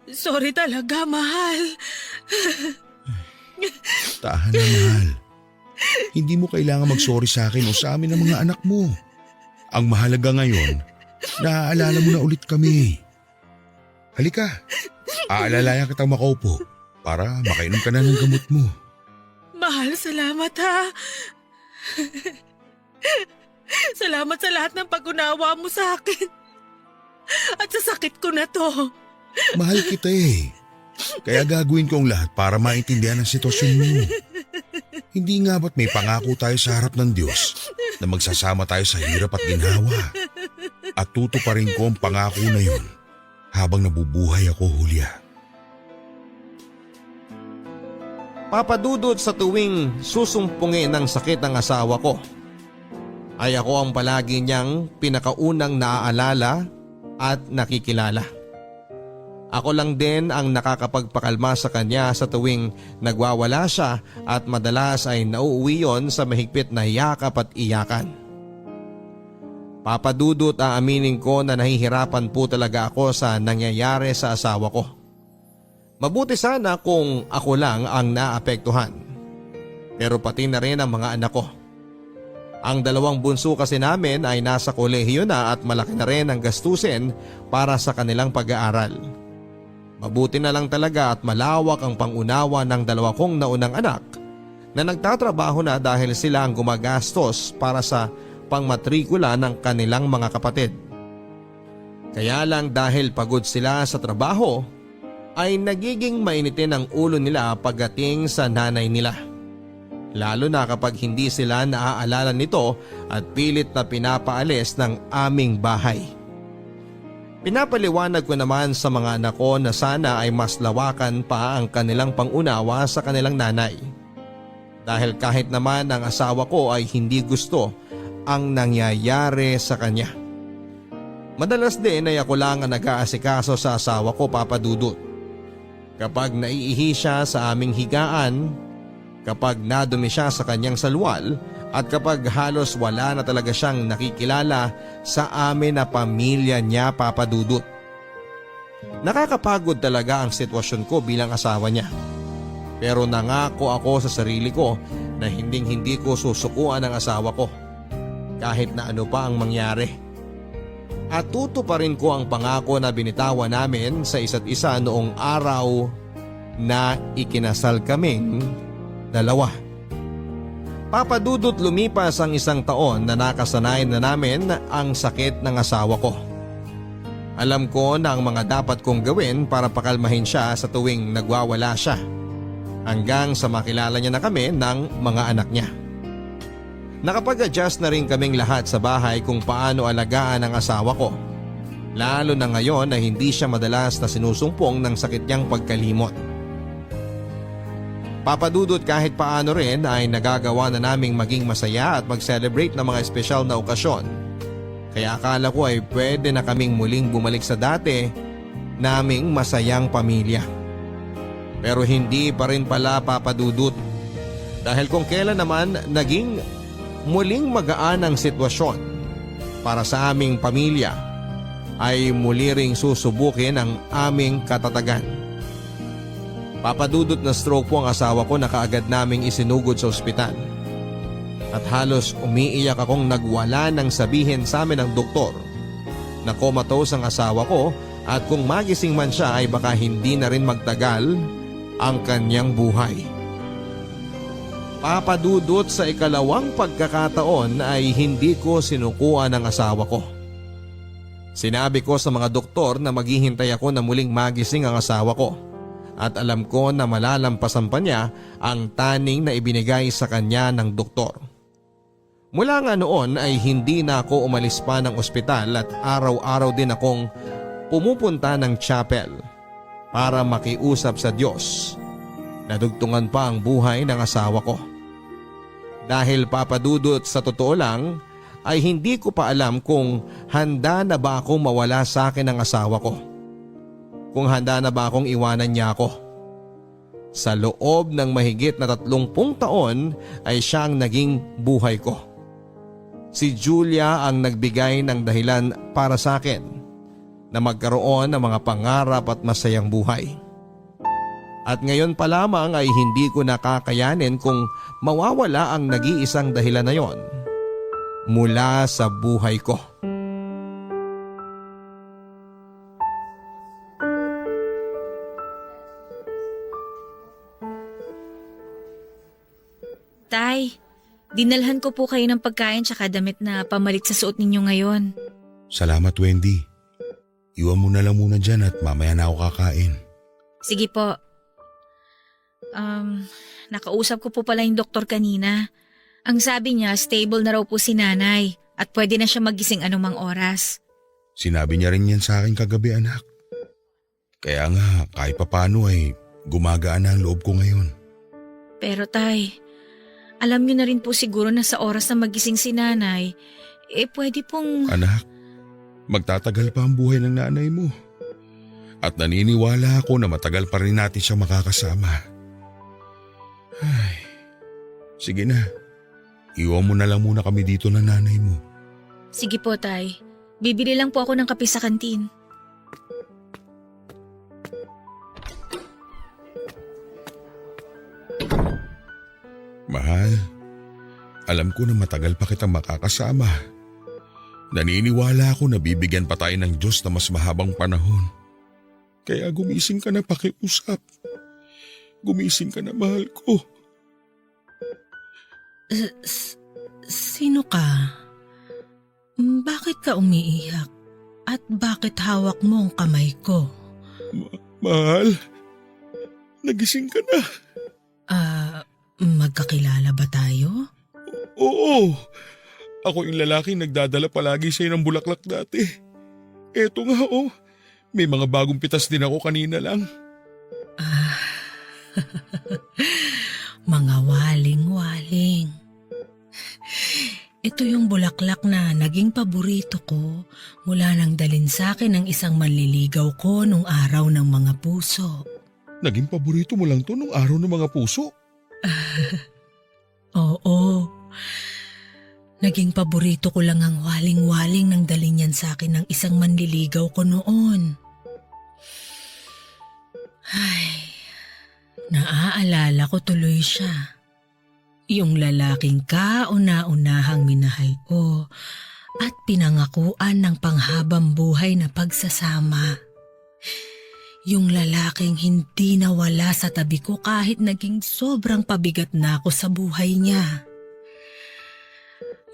Sorry talaga, mahal. Tahan na, mahal. Hindi mo kailangan mag-sorry sa akin o sa amin ng mga anak mo. Ang mahalaga ngayon, naaalala mo na ulit kami. Halika, aalalayan kitang makaupo para makainom ka na ng gamot mo. Mahal, salamat ha. Salamat sa lahat ng pag-unawa mo sa akin. At sa sakit ko na to. Mahal kita eh. Kaya gagawin ko ang lahat para maintindihan ang sitwasyon mo. Hindi nga ba't may pangako tayo sa harap ng Diyos na magsasama tayo sa hirap at ginhawa? At tutuparin ko ang pangako na yun habang nabubuhay ako, Julia. Papadudod sa tuwing susumpungin ng sakit ang asawa ko, ay ako ang palagi niyang pinakaunang naaalala at nakikilala. Ako lang din ang nakakapagpakalma sa kanya sa tuwing nagwawala siya at madalas ay nauuwi yon sa mahigpit na yakap at iyakan. Papadudot, aaminin ko na nahihirapan po talaga ako sa nangyayari sa asawa ko. Mabuti sana kung ako lang ang naapektuhan. Pero pati na rin ang mga anak ko. Ang dalawang bunso kasi namin ay nasa kolehiyo na at malaki na rin ang gastusin para sa kanilang pag-aaral. Mabuti na lang talaga at malawak ang pangunawa ng dalawa kong naunang anak na nagtatrabaho na dahil sila ang gumagastos para sa pangmatrikula ng kanilang mga kapatid. Kaya lang dahil pagod sila sa trabaho ay nagiging mainitin ang ulo nila pagdating sa nanay nila. Lalo na kapag hindi sila naaalala nito at pilit na pinapaalis ng aming bahay. Pinapaliwanag ko naman sa mga anak ko na sana ay mas lawakan pa ang kanilang pangunawa sa kanilang nanay. Dahil kahit naman ang asawa ko ay hindi gusto ang nangyayari sa kanya. Madalas din ay ako lang ang nag-aasikaso sa asawa ko, Papa Dudut. Kapag naiihi siya sa aming higaan, kapag nadumi siya sa kanyang salwal at kapag halos wala na talaga siyang nakikilala sa amin na pamilya niya, Papa Dudut. Nakakapagod talaga ang sitwasyon ko bilang asawa niya. Pero nangako ako sa sarili ko na hindi ko susukuan ang asawa ko kahit na ano pa ang mangyari. At tutuparin ko ang pangako na binitawan namin sa isa't isa noong araw na ikinasal kaming dalawa. Papa Dudut, lumipas ang 1 taon na nakasanay na namin ang sakit ng asawa ko. Alam ko na ang mga dapat kong gawin para pakalmahin siya sa tuwing nagwawala siya. Hanggang sa makilala niya na kami ng mga anak niya. Nakapag-adjust na rin kaming lahat sa bahay kung paano alagaan ang asawa ko. Lalo na ngayon na hindi siya madalas na sinusumpong ng sakit niyang pagkalimot. Papa Dudut, kahit paano rin ay nagagawa na naming maging masaya at mag-celebrate ng mga espesyal na okasyon. Kaya akala ko ay pwede na kaming muling bumalik sa dati naming masayang pamilya. Pero hindi pa rin pala, Papa Dudut. Dahil kung kailan naman naging muling magaan ang sitwasyon para sa aming pamilya ay muli ring susubukin ang aming katatagan. Papa Dudut, na stroke po ang asawa ko na kaagad naming isinugod sa ospital. At halos umiiyak akong nagwala nang sabihin sa amin ng doktor na comatose ang asawa ko at kung magising man siya ay baka hindi na rin magtagal ang kanyang buhay. Papa Dudut, sa ikalawang pagkakataon ay hindi ko sinukuan ang asawa ko. Sinabi ko sa mga doktor na maghihintay ako na muling magising ang asawa ko at alam ko na malalampasan pa niya ang taning na ibinigay sa kanya ng doktor. Mula nga noon ay hindi na ako umalis pa ng ospital at araw-araw din akong pumupunta ng chapel para makiusap sa Diyos. Nadugtungan pa ang buhay ng asawa ko. Dahil, Papa Dudut, sa totoo lang ay hindi ko pa alam kung handa na ba akong mawala sa akin ng asawa ko. Kung handa na ba akong iwanan niya ako. Sa loob ng mahigit na 30 taon ay siya ang naging buhay ko. Si Julia ang nagbigay ng dahilan para sa akin na magkaroon ng mga pangarap at masayang buhay. At ngayon pa lamang ay hindi ko nakakayanin kung mawawala ang nag-iisang dahilan na yon mula sa buhay ko. Tay, dinalhan ko po kayo ng pagkain tsaka damit na pamalit sa suot ninyo ngayon. Salamat, Wendy. Iwan mo na lang muna dyan at mamaya na ako kakain. Sige po. Nakausap ko po pala yung doktor kanina. Ang sabi niya, stable na raw po si nanay at pwede na siya magising anumang oras. Sinabi niya rin yan sa akin kagabi, anak. Kaya nga, kahit papano ay gumagaan na ang loob ko ngayon. Pero tay, alam niyo na rin po siguro na sa oras na magising si nanay, pwede pong… Anak, magtatagal pa ang buhay ng nanay mo. At naniniwala ako na matagal pa rin natin siyang makakasama. Ay, sige na. Iwan mo na lang muna kami dito ng nanay mo. Sige po tay, bibili lang po ako ng kape sa kantin. Alam ko na matagal pa kitang makakasama. Naniniwala ako na bibigyan pa tayo ng Diyos na mas mahabang panahon. Kaya gumising ka na, pakiusap. Gumising ka na, mahal ko. Sino ka? Bakit ka umiiyak? At bakit hawak mo ang kamay ko? Mahal, nagising ka na. Magkakilala ba tayo? Oo, ako yung lalaking nagdadala palagi sa'yo ng bulaklak dati. Eto nga oh, may mga bagong pitas din ako kanina lang. Mga waling-waling. Ito yung bulaklak na naging paborito ko mula nang dalin sa akin ng isang manliligaw ko nung araw ng mga puso. Naging paborito mo lang to nung araw ng mga puso? Oo. Naging paborito ko lang ang waling-waling nang dalin yan sa akin ng isang manliligaw ko noon. Ay, naaalala ko tuloy siya. Yung lalaking kauna-unahang minahal ko at pinangakuan ng panghabang buhay na pagsasama. Yung lalaking hindi nawala sa tabi ko kahit naging sobrang pabigat na ako sa buhay niya.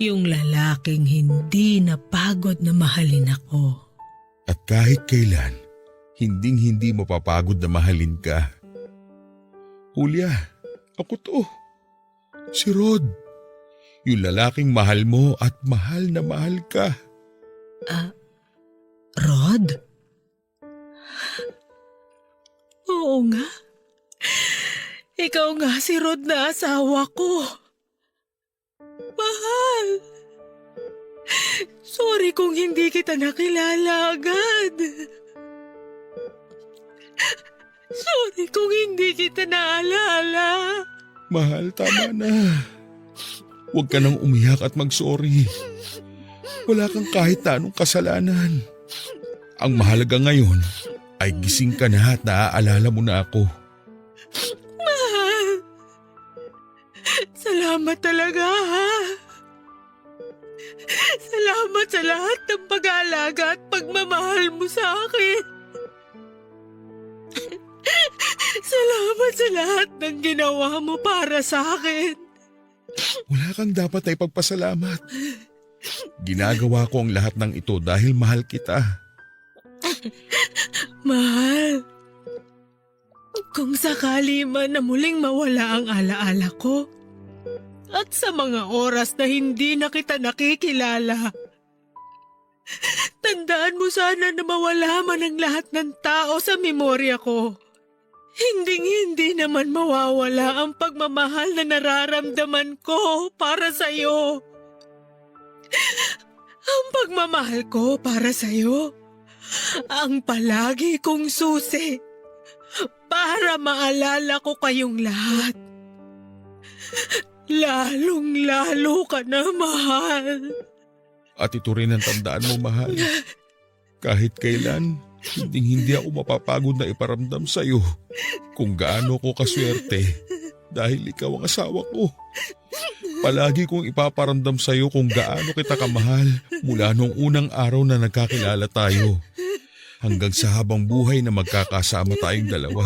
Yung lalaking hindi napagod na mahalin ako. At kahit kailan, hinding-hindi mapapagod na mahalin ka. Julia, ako to. Si Rod. Yung lalaking mahal mo at mahal na mahal ka. Rod? Oo nga. Ikaw nga si Rod na asawa ko. Mahal. Sorry kung hindi kita nakilala agad. Sorry kung hindi kita naalala. Mahal, tama na. Huwag ka nang umiyak at mag-sorry. Wala kang kahit na anong kasalanan. Ang mahalaga ngayon ay gising ka na at naaalala mo na ako. Mahal. Salamat talaga ha. Salamat sa lahat ng pag-aalaga at pagmamahal mo sa akin. Salamat sa lahat ng ginawa mo para sa akin. Wala kang dapat ay pagpasalamat. Ginagawa ko ang lahat ng ito dahil mahal kita. Mahal, kung sakali man na muling mawala ang alaala ko at sa mga oras na hindi na kita nakikilala, tandaan mo sana na mawala man ang lahat ng tao sa memorya ko. Hinding-hindi naman mawawala ang pagmamahal na nararamdaman ko para sa'yo. Ang pagmamahal ko para sa'yo, ang palagi kong susi para maalala ko kayong lahat. Lalong-lalo ka na, mahal. At ito rin ang tandaan mo, mahal. Kahit kailan, hindi ako mapapagod na iparamdam sa'yo kung gaano ko kaswerte dahil ikaw ang asawa ko. Palagi kong ipaparamdam sa'yo kung gaano kita kamahal mula nung unang araw na nagkakilala tayo hanggang sa habang buhay na magkakasama tayong dalawa.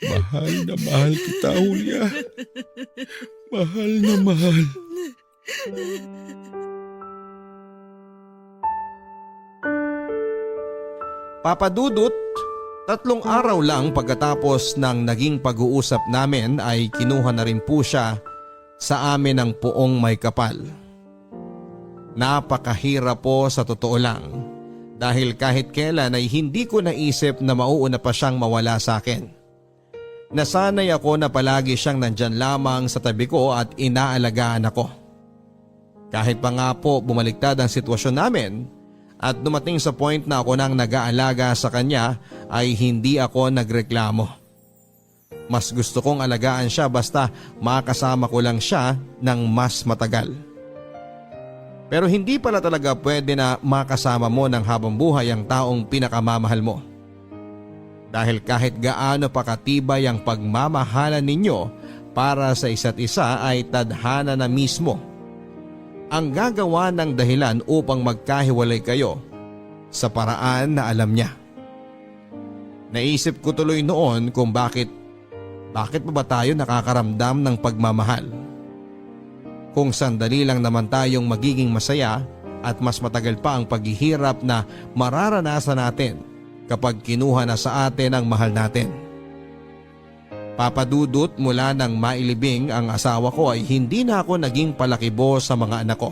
Mahal na mahal kita, Julia. Mahal na mahal. Papa Dudut, 3 araw lang pagkatapos ng naging pag-uusap namin ay kinuha na rin po siya sa amin ng poong may kapal. Napakahirap po sa totoo lang dahil kahit kailan ay hindi ko naisip na mauuna pa siyang mawala sa akin. Nasanay ako na palagi siyang nandyan lamang sa tabi ko at inaalagaan ako. Kahit pa nga po bumaliktad ang sitwasyon namin, at dumating sa point na ako nang nag-aalaga sa kanya ay hindi ako nagreklamo. Mas gusto kong alagaan siya basta makasama ko lang siya ng mas matagal. Pero hindi pala talaga pwede na makasama mo ng habang buhay ang taong pinakamamahal mo. Dahil kahit gaano pa katibay ang pagmamahalan ninyo, para sa isa't isa ay tadhana na mismo ang gagawa ng dahilan upang magkahiwalay kayo sa paraan na alam niya. Naisip ko tuloy noon kung bakit pa ba tayo nakakaramdam ng pagmamahal? Kung sandali lang naman tayong magiging masaya at mas matagal pa ang paghihirap na mararanasan natin kapag kinuha na sa atin ang mahal natin. Papadudot mula nang mailibing ang asawa ko ay hindi na ako naging palakibo sa mga anak ko.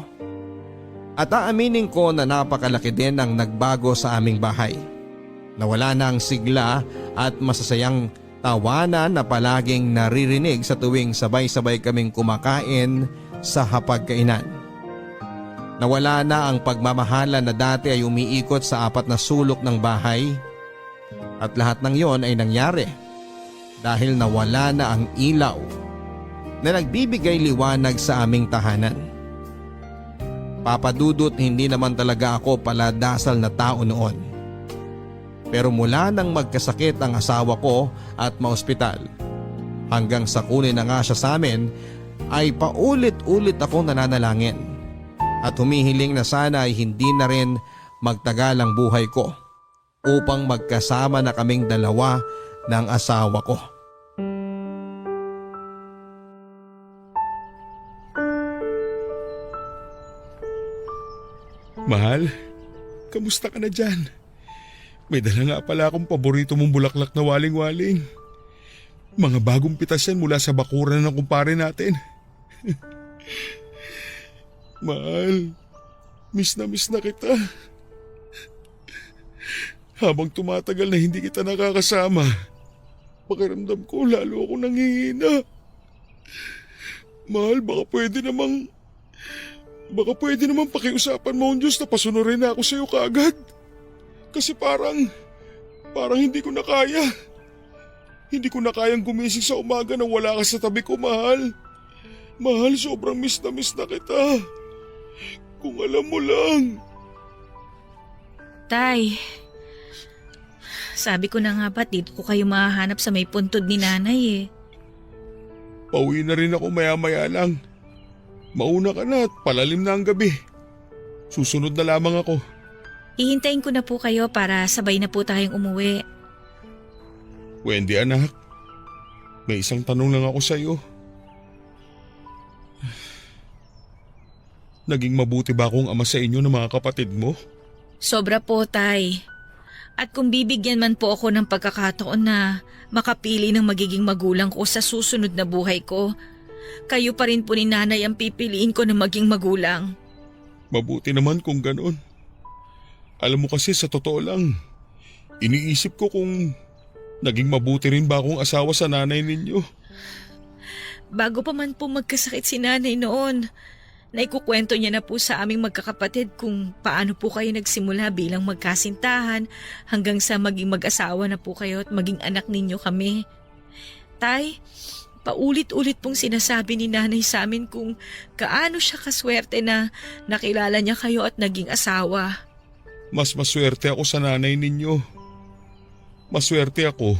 At aaminin ko na napakalaki din ang nagbago sa aming bahay. Nawala na ang sigla at masasayang tawanan na palaging naririnig sa tuwing sabay-sabay kaming kumakain sa hapagkainan. Nawala na ang pagmamahalan na dati ay umiikot sa 4 na sulok ng bahay. At lahat ng yon ay nangyari dahil nawala na ang ilaw na nagbibigay liwanag sa aming tahanan. Papadudot, hindi naman talaga ako paladasal na tao noon. Pero mula nang magkasakit ang asawa ko at maospital, hanggang sa kunin na nga siya sa amin, ay paulit-ulit akong nananalangin at humihiling na sana ay hindi na rin magtagal ang buhay ko upang magkasama na kaming dalawa ng asawa ko. Mahal, kamusta ka na dyan? May dala nga pala akong paborito mong bulaklak na waling-waling. Mga bagong pitas yan mula sa bakuran ng kumpare natin. Mahal, miss na kita. Habang tumatagal na hindi kita nakakasama, pakiramdam ko lalo ako nanghihina. Mahal, baka pwede namang pakiusapan mo ang Diyos na pasunurin na ako sa iyo kaagad. Kasi parang hindi ko na kaya. Hindi ko na kayang gumising sa umaga nang wala ka sa tabi ko, mahal. Mahal, sobrang miss na kita. Kung alam mo lang. Tay, sabi ko na nga ba dito ko kayo mahahanap sa may puntod ni nanay eh. Pauwi na rin ako maya-maya lang. Mauna ka na at palalim na ang gabi. Susunod na lamang ako. Hihintayin ko na po kayo para sabay na po tayong umuwi. Wendy anak, may isang tanong lang ako sa iyo. Naging mabuti ba akong ama sa inyo ng mga kapatid mo? Sobra po, Tay. At kung bibigyan man po ako ng pagkakataon na makapili ng magiging magulang ko sa susunod na buhay ko, kayo pa rin po ni nanay ang pipiliin ko na maging magulang. Mabuti naman kung ganon. Alam mo kasi sa totoo lang, iniisip ko kung naging mabuti rin ba akong asawa sa nanay ninyo. Bago pa man po magkasakit si nanay noon, naikukwento niya na po sa aming magkakapatid kung paano po kayo nagsimula bilang magkasintahan hanggang sa maging mag-asawa na po kayo at maging anak ninyo kami. Tay, paulit-ulit pong sinasabi ni nanay sa amin kung gaano siya kaswerte na nakilala niya kayo at naging asawa. Mas maswerte ako sa nanay ninyo. Maswerte ako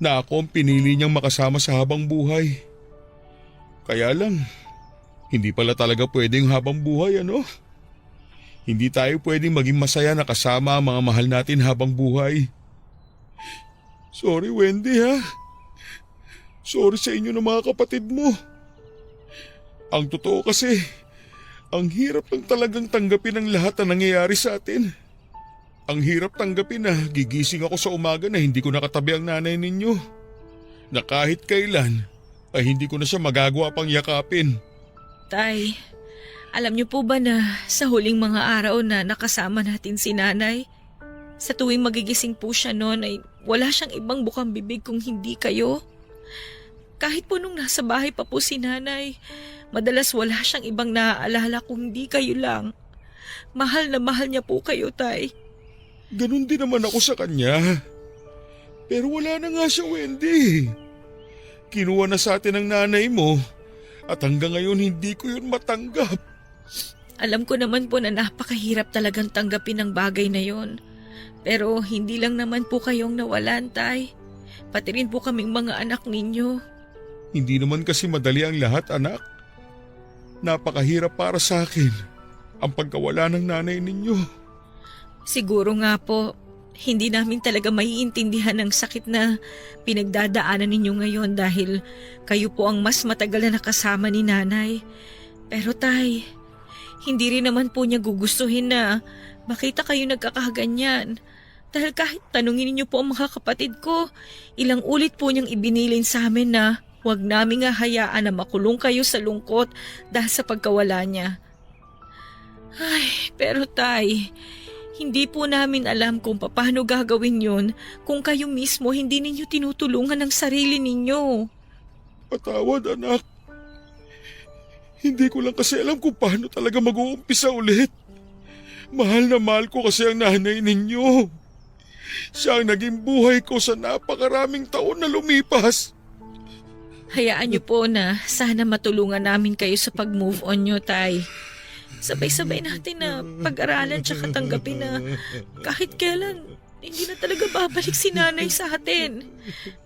na ako ang pinili niyang makasama sa habang buhay. Kaya lang, hindi pala talaga pwedeng habang buhay, ano? Hindi tayo pwedeng maging masaya na kasama ang mga mahal natin habang buhay. Sorry, Wendy, ha? Sorry sa inyo ng mga kapatid mo. Ang totoo kasi, ang hirap lang talagang tanggapin ang lahat na nangyayari sa atin. Ang hirap tanggapin na gigising ako sa umaga na hindi ko nakatabi ang nanay ninyo. Na kahit kailan ay hindi ko na siya magagawa pang yakapin. Tay, alam niyo po ba na sa huling mga araw na nakasama natin si nanay, sa tuwing magigising po siya noon ay wala siyang ibang bukang bibig kung hindi kayo? Kahit po nung nasa bahay pa po si nanay, madalas wala siyang ibang naaalala kung hindi kayo lang. Mahal na mahal niya po kayo, Tay. Ganun din naman ako sa kanya. Pero wala na nga siya, Wendy. Kinuha na sa atin ang nanay mo at hanggang ngayon hindi ko yun matanggap. Alam ko naman po na napakahirap talagang tanggapin ang bagay na yon. Pero hindi lang naman po kayong nawalan, Tay. Pati rin po kaming mga anak ninyo. Hindi naman kasi madali ang lahat, anak. Napakahirap para sa akin ang pagkawala ng nanay ninyo. Siguro nga po, hindi namin talaga maiintindihan ang sakit na pinagdadaanan ninyo ngayon dahil kayo po ang mas matagal na nakasama ni nanay. Pero tay, hindi rin naman po niya gugustuhin na makita kayo nagkakaganyan. Dahil kahit tanungin niyo po ang mga kapatid ko, ilang ulit po niyang ibinilin sa amin na huwag naming hahayaan na makulong kayo sa lungkot dahil sa pagkawala niya. Ay, pero tay, hindi po namin alam kung paano gagawin yun kung kayo mismo hindi ninyo tinutulungan ang sarili ninyo. Patawad, anak. Hindi ko lang kasi alam kung paano talaga mag-uumpisa ulit. Mahal na mahal ko kasi ang nanay ninyo. Siya ang naging buhay ko sa napakaraming taon na lumipas. Hayaan niyo po na sana matulungan namin kayo sa pag-move on niyo, tay. Sabay-sabay natin na pag-aralan tsaka tanggapin na kahit kailan hindi na talaga babalik si nanay sa atin.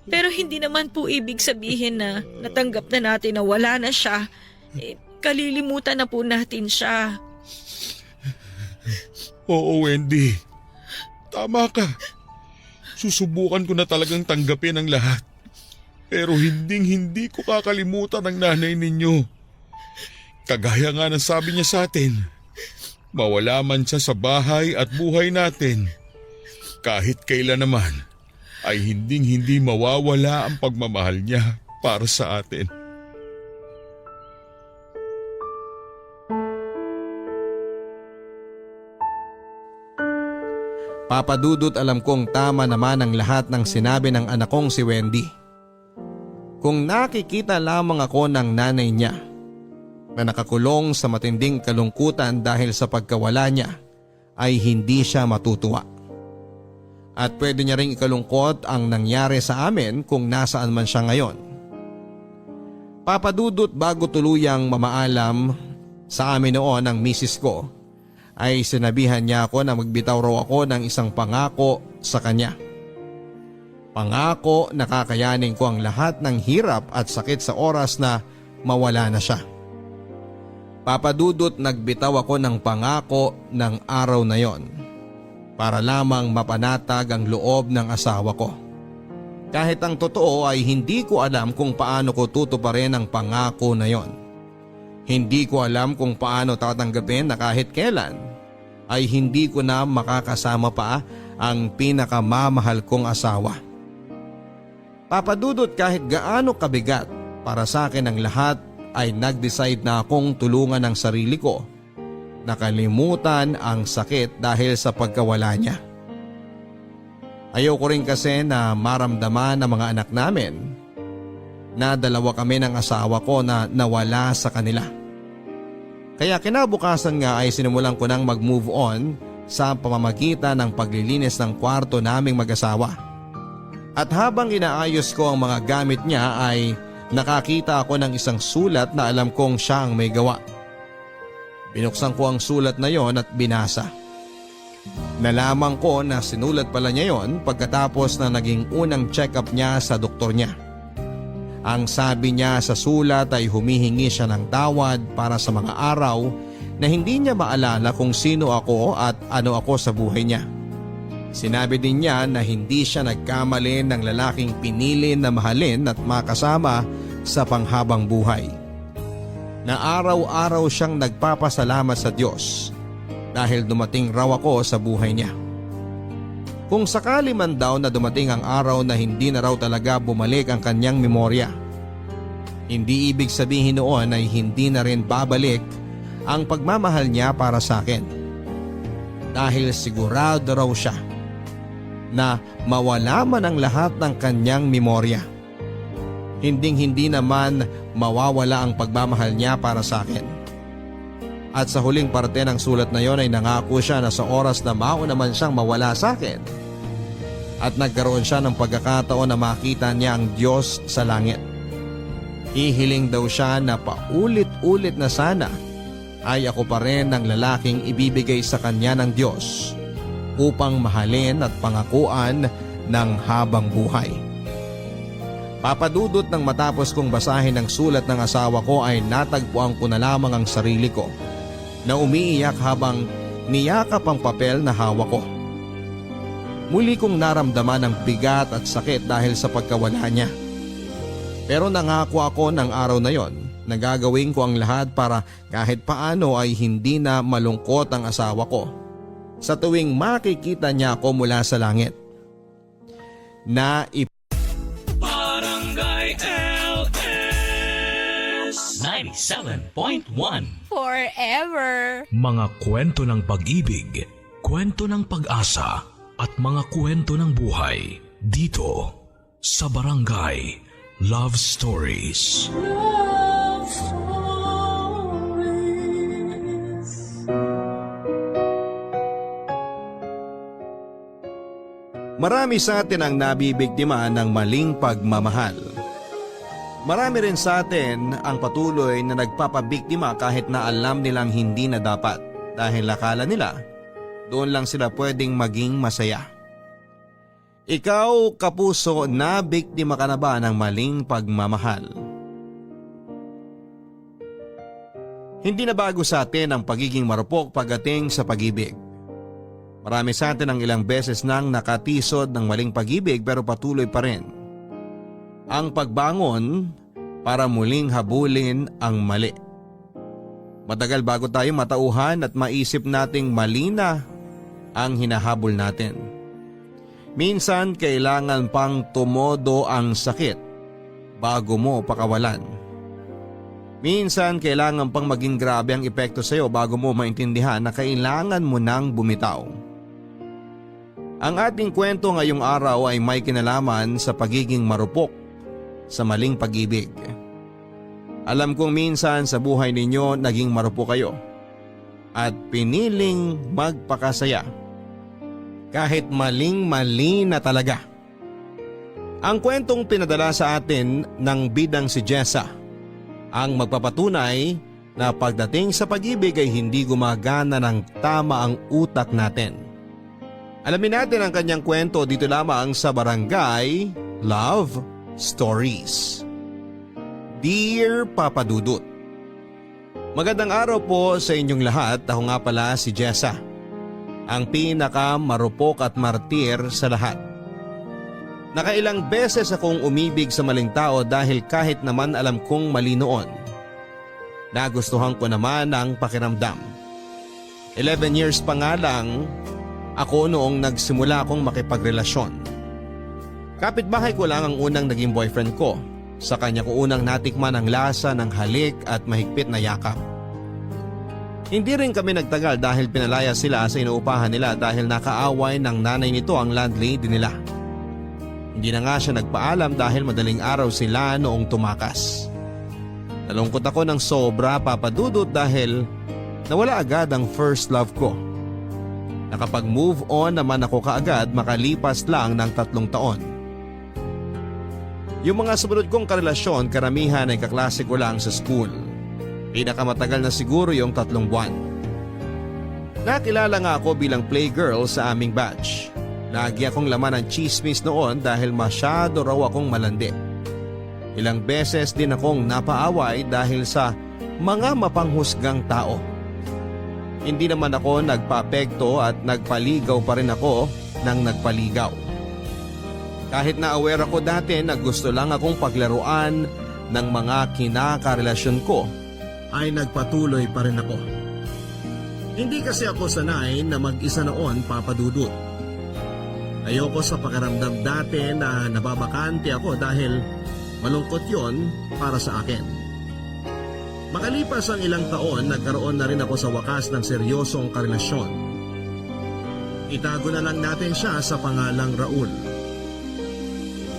Pero hindi naman po ibig sabihin na natanggap na natin na wala na siya. Kalilimutan na po natin siya. Oo, Wendy. Tama ka. Susubukan ko na talagang tanggapin ang lahat. Pero hindi ko kakalimutan ang nanay ninyo. Kagaya nga ng sabi niya sa atin, mawala man siya sa bahay at buhay natin, kahit kailan naman ay hindi mawawala ang pagmamahal niya para sa atin. Papa Dudut, alam kong tama naman ang lahat ng sinabi ng anak kong si Wendy. Kung nakikita lamang ako ng nanay niya na nakakulong sa matinding kalungkutan dahil sa pagkawala niya, ay hindi siya matutuwa. At pwede niya ring ikalungkot ang nangyari sa amin kung nasaan man siya ngayon. Papa Dudut, bago tuluyang mamaalam sa amin noon ang misis ko, ay sinabihan niya ako na magbitaw raw ako ng isang pangako sa kanya. Pangako na kakayanin ko ang lahat ng hirap at sakit sa oras na mawala na siya. Papa Dudut, nagbitaw ako ng pangako ng araw na yon para lamang mapanatag ang loob ng asawa ko. Kahit ang totoo ay hindi ko alam kung paano ko tutuparin ang pangako na yon. Hindi ko alam kung paano tatanggapin na kahit kailan ay hindi ko na makakasama pa ang pinakamamahal kong asawa. Papa Dudut, kahit gaano kabigat para sa akin ang lahat, ay nag-decide na akong tulungan ang sarili ko. Nakalimutan ang sakit dahil sa pagkawala niya. Ayoko rin kasi na maramdaman ng mga anak namin na dalawa kami ng asawa ko na nawala sa kanila. Kaya kinabukasan nga ay sinimulan ko nang mag-move on sa pamamagitan ng paglilinis ng kwarto naming mag-asawa. At habang inaayos ko ang mga gamit niya ay nakakita ako ng isang sulat na alam kong siya ang may gawa. Binuksan ko ang sulat na yon at binasa. Nalaman ko na sinulat pala niya yon pagkatapos na naging unang check-up niya sa doktor niya. Ang sabi niya sa sulat ay humihingi siya ng tawad para sa mga araw na hindi niya maalala kung sino ako at ano ako sa buhay niya. Sinabi din niya na hindi siya nagkamali ng lalaking pinili na mahalin at makasama sa panghabang buhay. Na araw-araw siyang nagpapasalamat sa Diyos dahil dumating raw ako sa buhay niya. Kung sakali man daw na dumating ang araw na hindi na raw talaga bumalik ang kanyang memorya, hindi ibig sabihin noon ay hindi na rin babalik ang pagmamahal niya para sa akin. Dahil sigurado raw siya na mawala man ang lahat ng kanyang memorya, hinding-hindi naman mawawala ang pagmamahal niya para sa akin. At sa huling parte ng sulat na yon ay nangako siya na sa oras na mauna man siyang mawala sa akin at nagkaroon siya ng pagkakataon na makita niya ang Diyos sa langit, hihiling daw siya na paulit-ulit na sana ay ako pa rin ang lalaking ibibigay sa kanya ng Diyos upang mahalin at pangakuan ng habang buhay. Papadudot ng matapos kong basahin ang sulat ng asawa ko ay natagpuan ko na lamang ang sarili ko na umiiyak habang niyakap ang papel na hawak ko. Muli kong naramdaman ang bigat at sakit dahil sa pagkawala niya. Pero nangako ako ng araw na yon na gagawin ko ang lahat para kahit paano ay hindi na malungkot ang asawa ko sa tuwing makikita niya ako mula sa langit. Barangay LS 97.1. Forever. Mga kwento ng pag-ibig, kwento ng pag-asa at mga kwento ng buhay dito sa Barangay Love Stories. Love stories. Marami sa atin ang nabibiktima ng maling pagmamahal. Marami rin sa atin ang patuloy na nagpapabiktima kahit na alam nilang hindi na dapat dahil akala nila doon lang sila pwedeng maging masaya. Ikaw, kapuso, nabiktima ka na ba ng maling pagmamahal? Hindi na bago sa atin ang pagiging marupok pagdating sa pag-ibig. Marami sa atin ang ilang beses nang nakatisod ng maling pag-ibig pero patuloy pa rin ang pagbangon para muling habulin ang mali. Matagal bago tayo matauhan at maisip nating mali na ang hinahabol natin. Minsan kailangan pang tumodo ang sakit bago mo pakawalan. Minsan kailangan pang maging grabe ang epekto sa iyo bago mo maintindihan na kailangan mo nang bumitaw. Ang ating kwento ngayong araw ay may kinalaman sa pagiging marupok sa maling pag-ibig. Alam kong minsan sa buhay ninyo naging marupok kayo at piniling magpakasaya kahit maling-mali na talaga. Ang kwentong pinadala sa atin ng bidang si Jessa ang magpapatunay na pagdating sa pag-ibig ay hindi gumagana ng tama ang utak natin. Alamin natin ang kanyang kwento dito lamang sa Barangay Love Stories. Dear Papa Dudut, magandang araw po sa inyong lahat. Ako nga pala si Jessa, ang pinakamarupok at martir sa lahat. Nakailang beses akong umibig sa maling tao dahil kahit naman alam kong mali noon, nagustuhan ko naman ang pakiramdam. 11 years pa nga lang ako noong nagsimula akong makipagrelasyon. Kapitbahay ko lang ang unang naging boyfriend ko. Sa kanya ko unang natikman ang lasa ng halik at mahigpit na yakap. Hindi rin kami nagtagal dahil pinalaya sila sa inuupahan nila dahil nakaaway ng nanay nito ang landlady nila. Hindi na nga siya nagpaalam dahil madaling araw sila noong tumakas. Nalungkot ako ng sobra, Papa Dudut, dahil nawala agad ang first love ko. Nakapag-move on naman ako kaagad makalipas lang ng 3 taon. Yung mga sumunod kong karelasyon karamihan ay kaklase ko lang sa school. Pinakamatagal na siguro yung 3 buwan. Nakilala nga ako bilang playgirl sa aming batch. Lagi akong laman ng chismis noon dahil masyado raw akong malandi. Ilang beses din akong napaaway dahil sa mga mapanghusgang tao. Hindi naman ako nagpa-apekto at nagpaligaw pa rin ako ng nagpaligaw. Kahit na aware ako dati na gusto lang akong paglaruan ng mga kinakarelasyon ko, ay nagpatuloy pa rin ako. Hindi kasi ako sanay na mag-isa noon, Papa Dudut. Ayoko sa pakiramdam dati na nababakante ako dahil malungkot yon para sa akin. Makalipas ang ilang taon, nagkaroon na rin ako sa wakas ng seryosong karelasyon. Itago na lang natin siya sa pangalang Raul.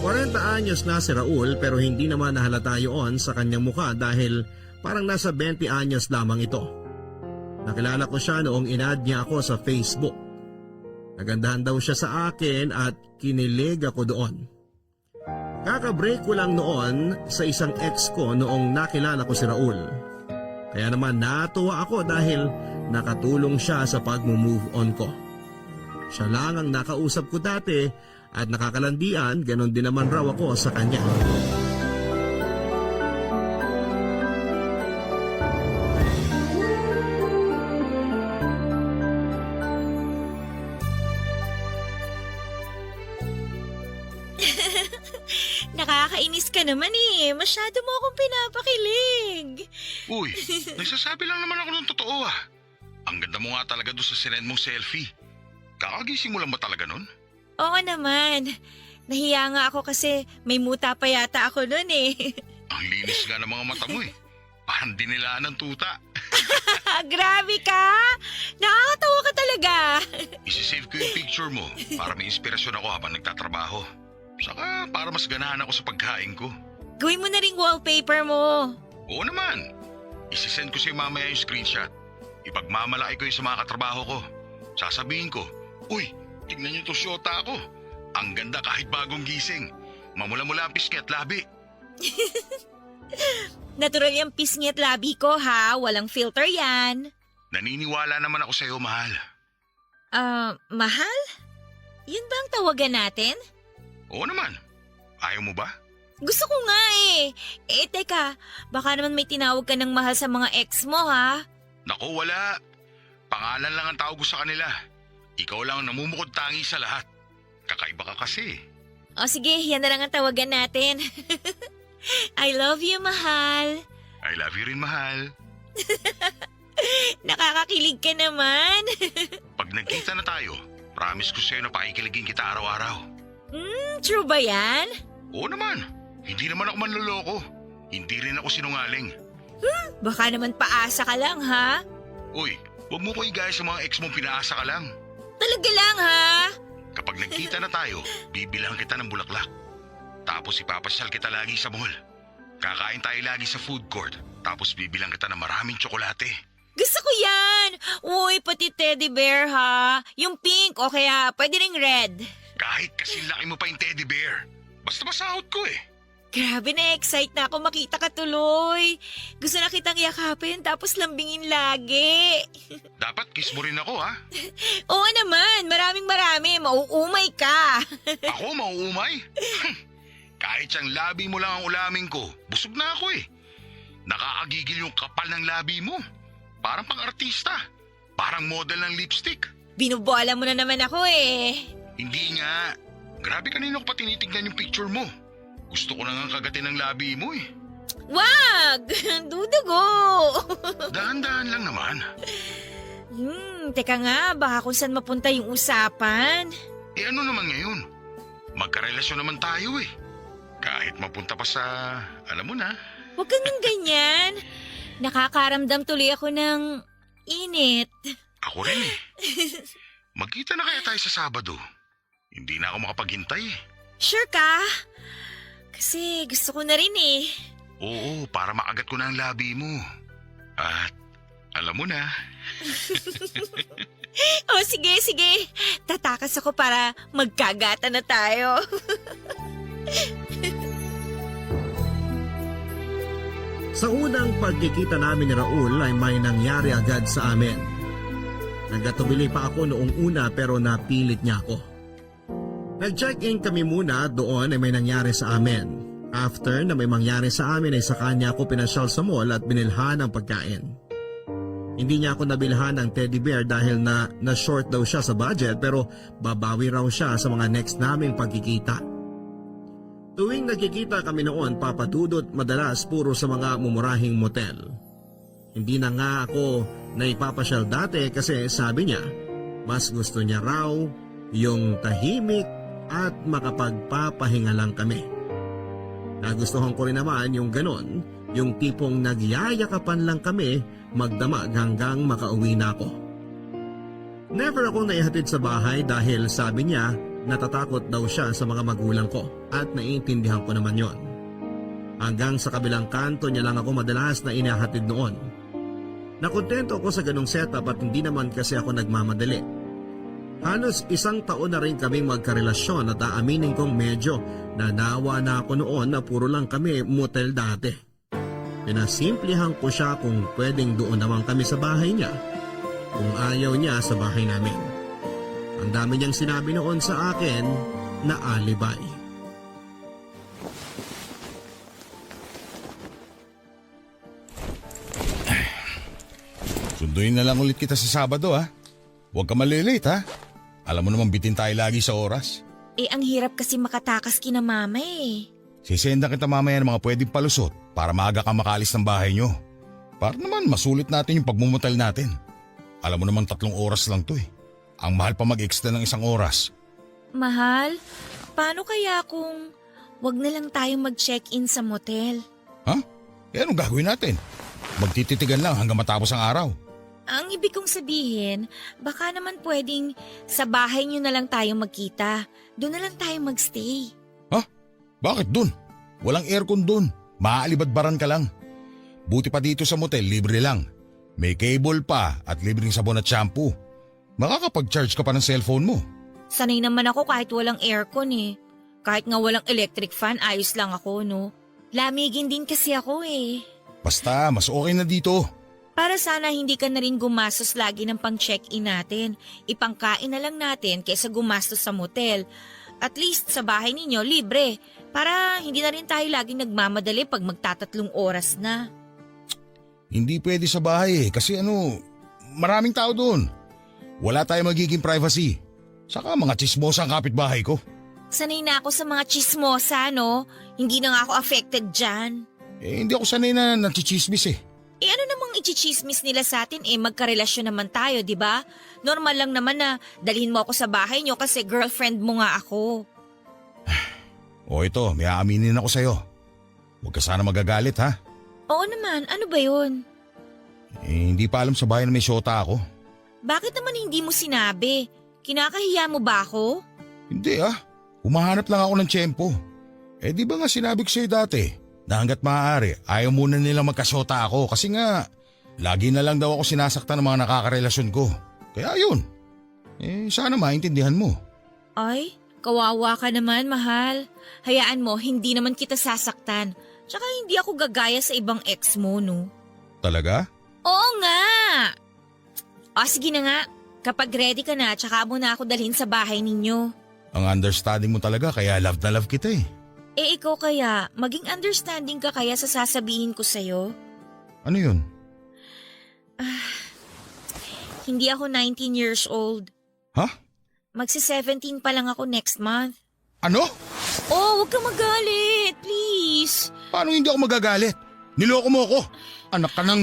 40 anyos na si Raul pero hindi naman nahalata yun sa kanyang mukha dahil parang nasa 20 anyos lamang ito. Nakilala ko siya noong inad niya ako sa Facebook. Nagandahan daw siya sa akin at kinilig ako doon. Kaka-break ko lang noon sa isang ex ko noong nakilala ko si Raul. Kaya naman natuwa ako dahil nakatulong siya sa pag-move on ko. Siya lang ang nakausap ko dati at nakakalandian, ganon din naman raw ako sa kanya. naman eh. Masyado mo akong pinapakilig. Uy, nagsasabi lang naman ako ng totoo ah. Ang ganda mo nga talaga doon sa sinend mong selfie. Kakagising mo lang ba talaga nun? Oo naman. Nahiya nga ako kasi may muta pa yata ako nun eh. Ang linis nga ng mga mata mo eh. Parang dinilaan ng tuta. Grabe ka! Nakakatawa ka talaga. Isisave ko yung picture mo para may inspirasyon ako habang nagtatrabaho. Saka para mas ganahan ako sa pagkain ko. Gawin mo na ring wallpaper mo. Oo naman. Isisend ko sa'yo mamaya yung screenshot. Ipagmamalaki ko yung sa mga katrabaho ko. Sasabihin ko, uy, tignan niyo to syota ako. Ang ganda kahit bagong gising. Mamula-mula ang pisngi at labi. Natural yung pisngi at labi ko ha. Walang filter yan. Naniniwala naman ako sa'yo, mahal. Mahal? Yun ba ang tawagan natin? Oo naman. Ayaw mo ba? Gusto ko nga eh. Teka, baka naman may tinawag ka ng mahal sa mga ex mo ha? Naku, wala. Pangalan lang ang tawag ko sa kanila. Ikaw lang ang namumukod tangi sa lahat. Kakaiba ka kasi. O sige, yan na lang ang tawagan natin. I love you, mahal. I love you rin, mahal. Nakakakilig ka naman. Pag nagkita na tayo, promise ko sa'yo na pakikiligin kita araw-araw. True ba yan? Oo naman. Hindi naman ako manloloko. Hindi rin ako sinungaling. Baka naman paasa ka lang ha? Uy, huwag mo ko igaya sa mga ex mong pinaasa ka lang. Talaga lang ha? Kapag nagkita na tayo, bibilang kita ng bulaklak. Tapos ipapasyal kita lagi sa mall. Kakain tayo lagi sa food court. Tapos bibilang kita ng maraming tsokolate. Gusto ko yan! Uy, pati teddy bear ha? Yung pink o kaya pwede ring red. Kahit kasi laki mo pa yung teddy bear. Basta masahod ko eh. Grabe na-excite na ako makita ka tuloy. Gusto na kitang yakapin tapos lambingin lagi. Dapat kiss mo rin ako ha. Oo naman, maraming mauumay ka. Ako mauumay? Kahit siyang labi mo lang ang ulamin ko, busog na ako eh. Nakakagigil yung kapal ng labi mo. Parang pang-artista. Parang model ng lipstick. Binubola mo na naman ako eh. Hindi nga. Grabe kanina ko pa tinitignan yung picture mo. Gusto ko na nga kagatin ng labi mo eh. Wag! Dudugo! Dahan-dahan lang naman. Teka nga, baka kung saan mapunta yung usapan. Eh ano naman ngayon? Magkarelasyon naman tayo eh. Kahit mapunta pa sa, alam mo na. Huwag kang ng ganyan. Nakakaramdam tuloy ako ng init. Ako rin eh. Magkita na kaya tayo sa Sabado. Hindi na ako makapaghintay eh. Sure ka? Kasi gusto ko na rin eh. Oo, para makagat ko na ang labi mo. At alam mo na. O sige. Tatakas ako para magkagata na tayo. Sa unang pagkikita namin ni Raul ay may nangyari agad sa amin. Nagkatubili pa ako noong una pero napilit niya ako. Nag-check-in kami muna doon ay may nangyari sa amin. After na may mangyari sa amin ay sa kanya ako pinasyal sa mall at binilhan ng pagkain. Hindi niya ako nabilhan ng teddy bear dahil na-short daw siya sa budget pero babawi raw siya sa mga next naming pagkikita. Tuwing nagkikita kami noon, papadudot madalas puro sa mga mumurahing motel. Hindi na nga ako naipapasyal dati kasi sabi niya, mas gusto niya raw yung tahimik at makapagpapahinga lang kami. Nagustuhan ko rin naman yung ganon, yung tipong nagyayakapan lang kami magdamag hanggang makauwi na ako. Never akong naihatid sa bahay dahil sabi niya natatakot daw siya sa mga magulang ko at naiintindihan ko naman yon. Hanggang sa kabilang kanto niya lang ako madalas na inahatid noon. Nakontento ako sa ganong setup at hindi naman kasi ako nagmamadali. Halos 1 taon na rin kaming magkarelasyon at aaminin kong medyo nanawa na ako noon na puro lang kami motel dati. Pinasimplihan ko siya kung pwedeng doon naman kami sa bahay niya, kung ayaw niya sa bahay namin. Ang dami niyang sinabi noon sa akin na alibay. Sunduin na lang ulit kita sa Sabado ha. Huwag ka malilate ha. Alam mo naman bitin tayo lagi sa oras. Ang hirap kasi makatakas kina mama eh. Sisenda kita mamaya ng mga pwedeng palusot para maaga ka makaalis ng bahay nyo. Para naman masulit natin yung pagmumutal natin. Alam mo naman 3 oras lang to eh. Ang mahal pa mag-extend ng 1 oras. Mahal, paano kaya kung wag na lang tayong mag-check-in sa motel? Ha? Eh anong gagawin natin? Magtititigan lang hanggang matapos ang araw. Ang ibig kong sabihin, baka naman pwedeng sa bahay nyo na lang tayo magkita. Doon na lang tayo magstay. Ha? Bakit dun? Walang aircon dun. Maaalibadbaran ka lang. Buti pa dito sa motel, libre lang. May cable pa at libreng sabon at shampoo. Makakapag-charge ka pa ng cellphone mo. Sanay naman ako kahit walang aircon eh. Kahit nga walang electric fan, ayos lang ako, no? Lamigin din kasi ako eh. Basta, mas okay na dito. Para sana hindi ka na rin gumastos lagi ng pang-check-in natin. Ipangkain na lang natin kaysa gumastos sa motel. At least sa bahay ninyo, libre. Para hindi na rin tayo laging nagmamadali pag magtatatlong oras na. Hindi pwede sa bahay kasi maraming tao doon. Wala tayong magiging privacy. Saka mga chismosa ang kapitbahay ko. Sanay na ako sa mga chismosa, no? Hindi na nga ako affected dyan. Hindi ako sanay na nachichismis eh. Ano namang ichichismis nila sa atin magkarelasyon naman tayo, di ba? Normal lang naman na dalhin mo ako sa bahay nyo kasi girlfriend mo nga ako. O ito, may aaminin ako sa'yo. Huwag ka sana magagalit ha. Oo naman, ano ba yun? Hindi pa alam sa bahay na may syota ako. Bakit naman hindi mo sinabi? Kinakahiya mo ba ako? Hindi Humahanap lang ako ng tiyempo. Di ba nga sinabi ko sa'yo dati na hanggat maaari ayaw muna nilang magkasyota ako kasi nga lagi na lang daw ako sinasaktan ng mga nakakarelasyon ko. Kaya yun. Sana maintindihan mo. Ay, kawawa ka naman, mahal. Hayaan mo, hindi naman kita sasaktan. Tsaka hindi ako gagaya sa ibang ex mo, no? Talaga? Oo nga! O sige na nga, kapag ready ka na, tsaka mo na ako dalhin sa bahay ninyo. Ang understanding mo talaga kaya love na love kita eh. Ikaw kaya, maging understanding ka kaya sa sasabihin ko sa'yo? Ano yun? Hindi ako 19 years old. Ha? Magsi-17 pa lang ako next month. Ano? Oh, huwag ka magalit, please. Paano hindi ako magagalit? Niloko mo ako. Anak ka ng…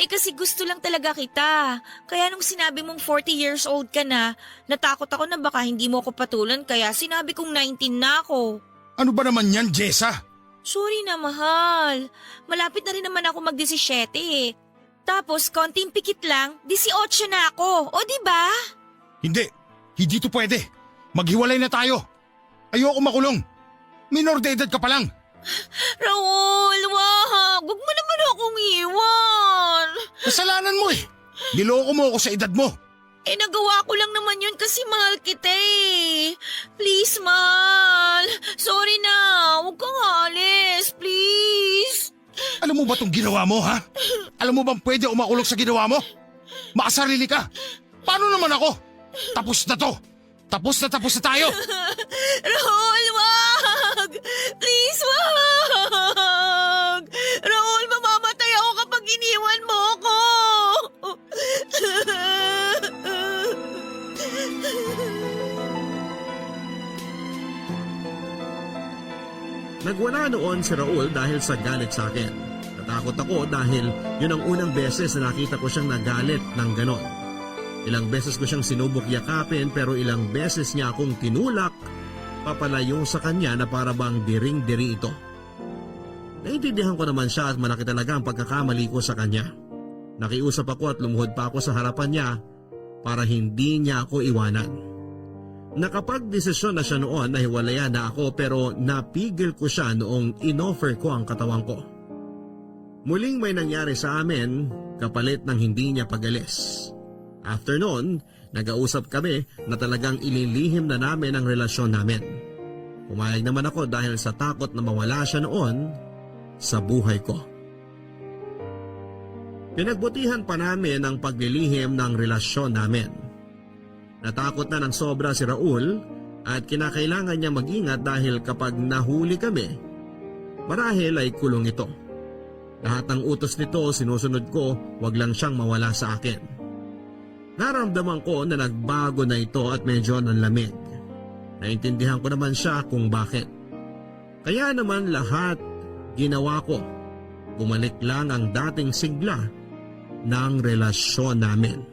Kasi gusto lang talaga kita. Kaya nung sinabi mong 40 years old ka na, natakot ako na baka hindi mo ako patulan kaya sinabi kong 19 na ako. Ano ba naman yan, Jessa? Sorry na, mahal. Malapit na rin naman ako mag-17 eh. Tapos, konting pikit lang, 18 na ako. O, diba? Hindi. Hindi to pwede. Maghiwalay na tayo. Ayoko makulong. Minor de edad ka pa lang. Raul, wag. Huwag mo naman akong iwan. Kasalanan mo eh. Niloko mo ako sa edad mo. Nagawa ko lang naman yun kasi mahal kita eh. Please, mahal. Sorry na. Huwag kang alis. Please. Alam mo ba itong ginawa mo, ha? Alam mo bang pwede umakulong sa ginawa mo? Makasarili ka. Paano naman ako? Tapos na to. Tapos na tayo. Raul, wag. Please, wag. Raul, mamamatay ako kapag iniwan mo ako. Nagwala noon si Raul dahil sa galit sa akin. Natakot ako dahil yun ang unang beses na nakita ko siyang nagalit ng ganon. Ilang beses ko siyang sinubok yakapin pero ilang beses niya akong tinulak papalayo sa kanya na para bang diring-diri ito. Naintindihan ko naman siya at malaki talaga ang pagkakamali ko sa kanya. Nakiusap ako at lumuhod pa ako sa harapan niya para hindi niya ako iwanan. Nakapag-desisyon na siya noon na hiwalayan na ako pero napigil ko siya noong inoffer ko ang katawan ko. Muling may nangyari sa amin kapalit ng hindi niya pag-alis. After noon, nag-ausap kami na talagang ililihim na namin ang relasyon namin. Pumayag naman ako dahil sa takot na mawala siya noon sa buhay ko. Pinagbutihan pa namin ang paglilihim ng relasyon namin. Natakot na ng sobra si Raul at kinakailangan niya mag-ingat dahil kapag nahuli kami, marahil ay kulong ito. Lahat ng utos nito sinusunod ko, wag lang siyang mawala sa akin. Naramdaman ko na nagbago na ito at medyo nanlamig. Naintindihan ko naman siya kung bakit. Kaya naman lahat ginawa ko. Bumalik lang ang dating sigla ng relasyon namin.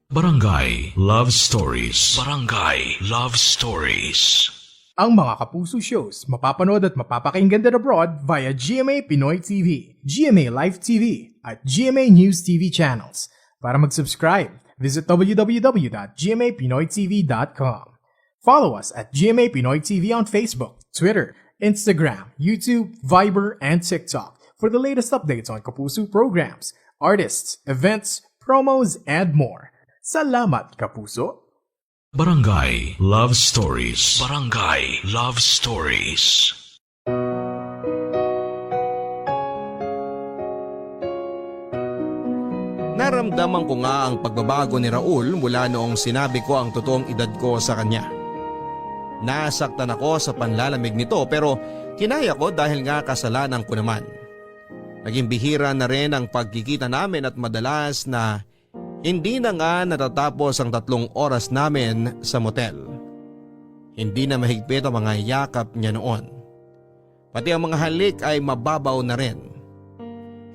Barangay Love Stories. Barangay Love Stories. Ang mga Kapuso shows mapapanood at mapapakinggan din abroad via GMA Pinoy TV, GMA Live TV, at GMA News TV channels. Para mag-subscribe, visit www.gmapinoytv.com. Follow us at GMA Pinoy TV on Facebook, Twitter, Instagram, YouTube, Viber, and TikTok for the latest updates on Kapuso programs, artists, events, promos, and more. Salamat, Kapuso! Barangay Love Stories. Barangay Love Stories. Naramdaman ko nga ang pagbabago ni Raul mula noong sinabi ko ang totoong edad ko sa kanya. Nasaktan ako sa panlalamig nito pero kinaya ko dahil nga kasalanan ko naman. Naging bihira na rin ang pagkikita namin at madalas na hindi na nga natatapos ang 3 oras namin sa motel. Hindi na mahigpit ang mga yakap niya noon. Pati ang mga halik ay mababaw na rin.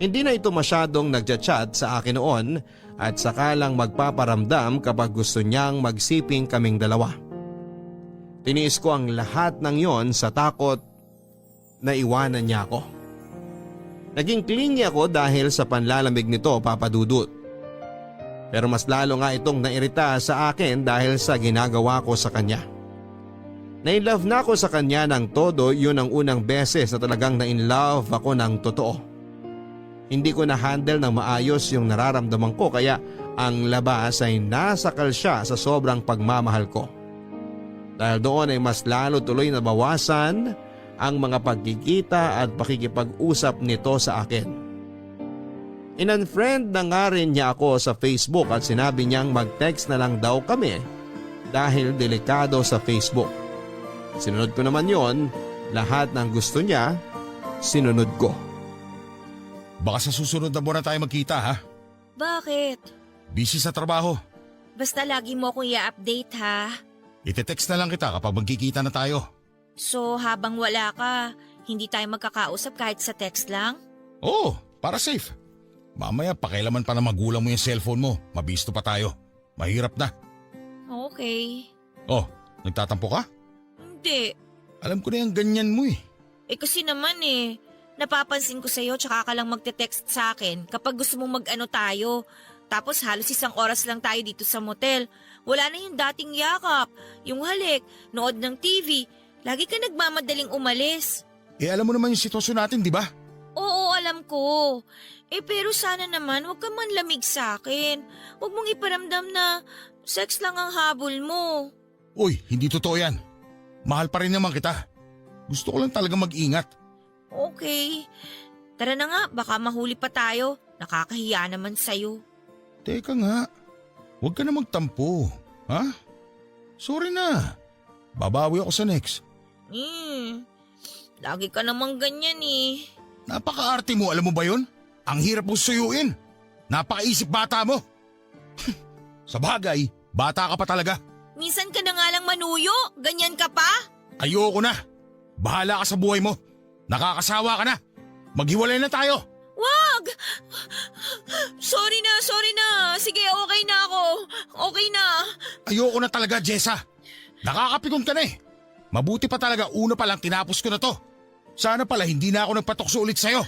Hindi na ito masyadong nagchat-chat sa akin noon at saka lang magpaparamdam kapag gusto niyang magsiping kaming dalawa. Tiniis ko ang lahat ng yon sa takot na iwanan niya ako. Naging clingy ako dahil sa panlalamig nito, Papa Dudut. Pero mas lalo nga itong nairita sa akin dahil sa ginagawa ko sa kanya. Na-inlove na ako sa kanya ng todo, yun ang unang beses na talagang na-inlove ako ng totoo. Hindi ko na-handle ng maayos yung nararamdaman ko kaya ang labas ay nasakal siya sa sobrang pagmamahal ko. Dahil doon ay mas lalo tuloy na bawasan ang mga pagkikita at pakikipag-usap nito sa akin. In-unfriend na nga rin niya ako sa Facebook at sinabi niyang mag-text na lang daw kami dahil delikado sa Facebook. Sinunod ko naman yon, lahat ng gusto niya, sinunod ko. Baka sa susunod na buwan na tayo magkita ha? Bakit? Busy sa trabaho. Basta lagi mo akong i-update ha. Ite-text na lang kita kapag magkikita na tayo. So habang wala ka, hindi tayo magkakausap kahit sa text lang? Oo, para safe. Mamaya pakialaman pa na magulang mo yung cellphone mo. Mabisto pa tayo. Mahirap na. Okay. Oh, nagtatampo ka? Hindi. Alam ko na yung ganyan mo eh. Kasi naman napapansin ko sa'yo tsaka ka lang magte-text sa akin kapag gusto mong mag-ano tayo. Tapos halos 1 oras lang tayo dito sa motel. Wala na yung dating yakap, yung halik, nood ng TV. Lagi ka nagmamadaling umalis. Alam mo naman yung sitwasyon natin, di ba? Oo, alam ko. Pero sana naman huwag ka man lamig sa akin. Huwag mong iparamdam na sex lang ang habol mo. Uy, hindi totoo yan. Mahal pa rin naman kita. Gusto ko lang talaga mag-ingat. Okay. Tara na nga, baka mahuli pa tayo. Nakakahiya naman sa'yo. Teka nga, huwag ka na magtampo. Ha? Sorry na. Babawi ako sa next. Lagi ka namang ganyan Napaka-arte mo, alam mo ba yun? Ang hirap mong suyuin. Napakaisip bata mo. Sa bagay, bata ka pa talaga. Minsan ka na nga lang manuyo, ganyan ka pa? Ayoko na. Bahala ka sa buhay mo. Nakakasawa ka na. Maghiwalay na tayo. Wag! Sorry na. Sige, okay na ako. Okay na. Ayoko na talaga, Jessa. Nakakapikon ka na eh. Mabuti pa talaga una pa lang tinapos ko na to. Sana pala hindi na ako nagpatokso ulit sa'yo.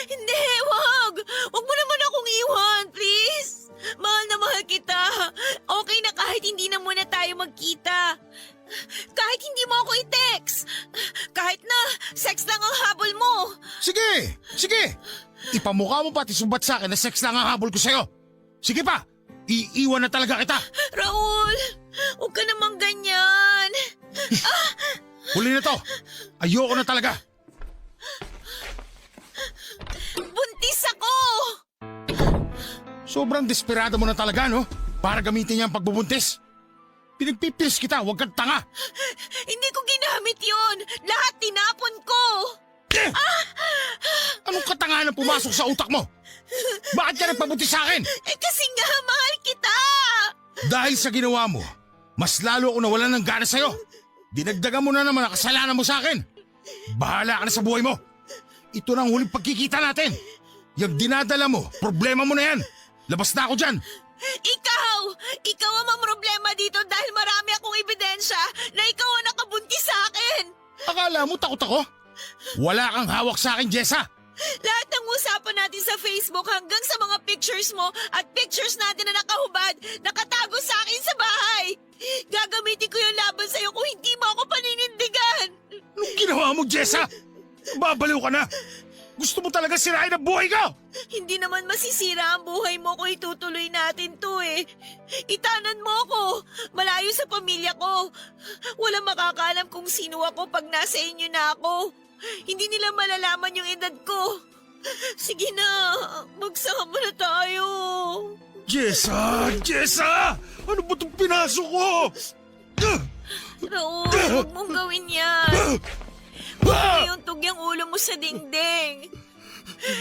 Hindi, wag! Wag mo naman akong iwan, please! Mahal na mahal kita. Okay na kahit hindi na muna tayo magkita. Kahit hindi mo ako i-text. Kahit na sex lang ang habol mo. Sige. Ipamukha mo pati sumbat sa akin na sex lang ang habol ko sa'yo. Sige pa, iiwan na talaga kita. Raul, huwag ka namang ganyan. Huli na to. Ayoko na talaga. Buntis ako! Sobrang desperado mo na talaga, no? Para gamitin niya ang pagbubuntis. Pinagpipilis kita, huwag kang tanga. Hindi ko ginamit yon. Lahat tinapon ko. Anong katangahan ang pumasok sa utak mo? Bakit ka nagpabuntis sa akin? Kasi nga, mahal kita. Dahil sa ginawa mo, mas lalo ako nawalan ng gana sa'yo. Dinagdagan mo na naman ang kasalanan mo sa akin. Bahala ka na sa buhay mo. Ito na ang huling pagkikita natin. Yung dinadala mo, problema mo na yan. Labas na ako dyan. Ikaw ang problema dito dahil marami akong ebidensya na ikaw ang nakabuntis sa akin. Akala mo takot ako? Wala kang hawak sa akin, Jessa. Lahat ng usapan natin sa Facebook hanggang sa mga pictures mo at pictures natin na nakahubad, nakatago sa akin sa bahay. Gagamitin ko yung laban sa'yo kung hindi mo ako paninindigan. Anong ginawa mo, Jessa? Babaliw ka na. Gusto mo talaga sirain ang buhay ko? Hindi naman masisira ang buhay mo kung itutuloy natin to eh. Itanan mo ako. Malayo sa pamilya ko. Walang makakaalam kung sino ako pag nasa inyo na ako. Hindi nila malalaman yung edad ko. Sige na, magsama na tayo. Jessa! Jessa! Ano ba itong pinasok ko? Raul, huwag mong gawin yan. Huwag mo yung tugyang ulo mo sa dingding.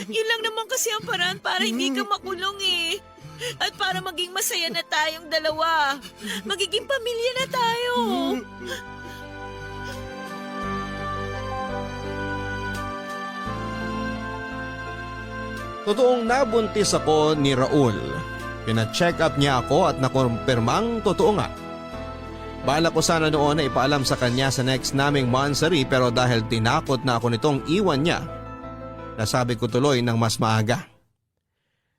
Yun lang naman kasi ang paraan para hindi ka makulong eh. At para maging masaya na tayong dalawa. Magiging pamilya na tayo. Totoong nabuntis ako ni Raul. Pina-check up niya ako at nakumpirmang totoo nga. Bala ko sana noon na ipaalam sa kanya sa next naming monthsary pero dahil tinakot na ako nitong iwan niya, nasabi ko tuloy ng mas maaga.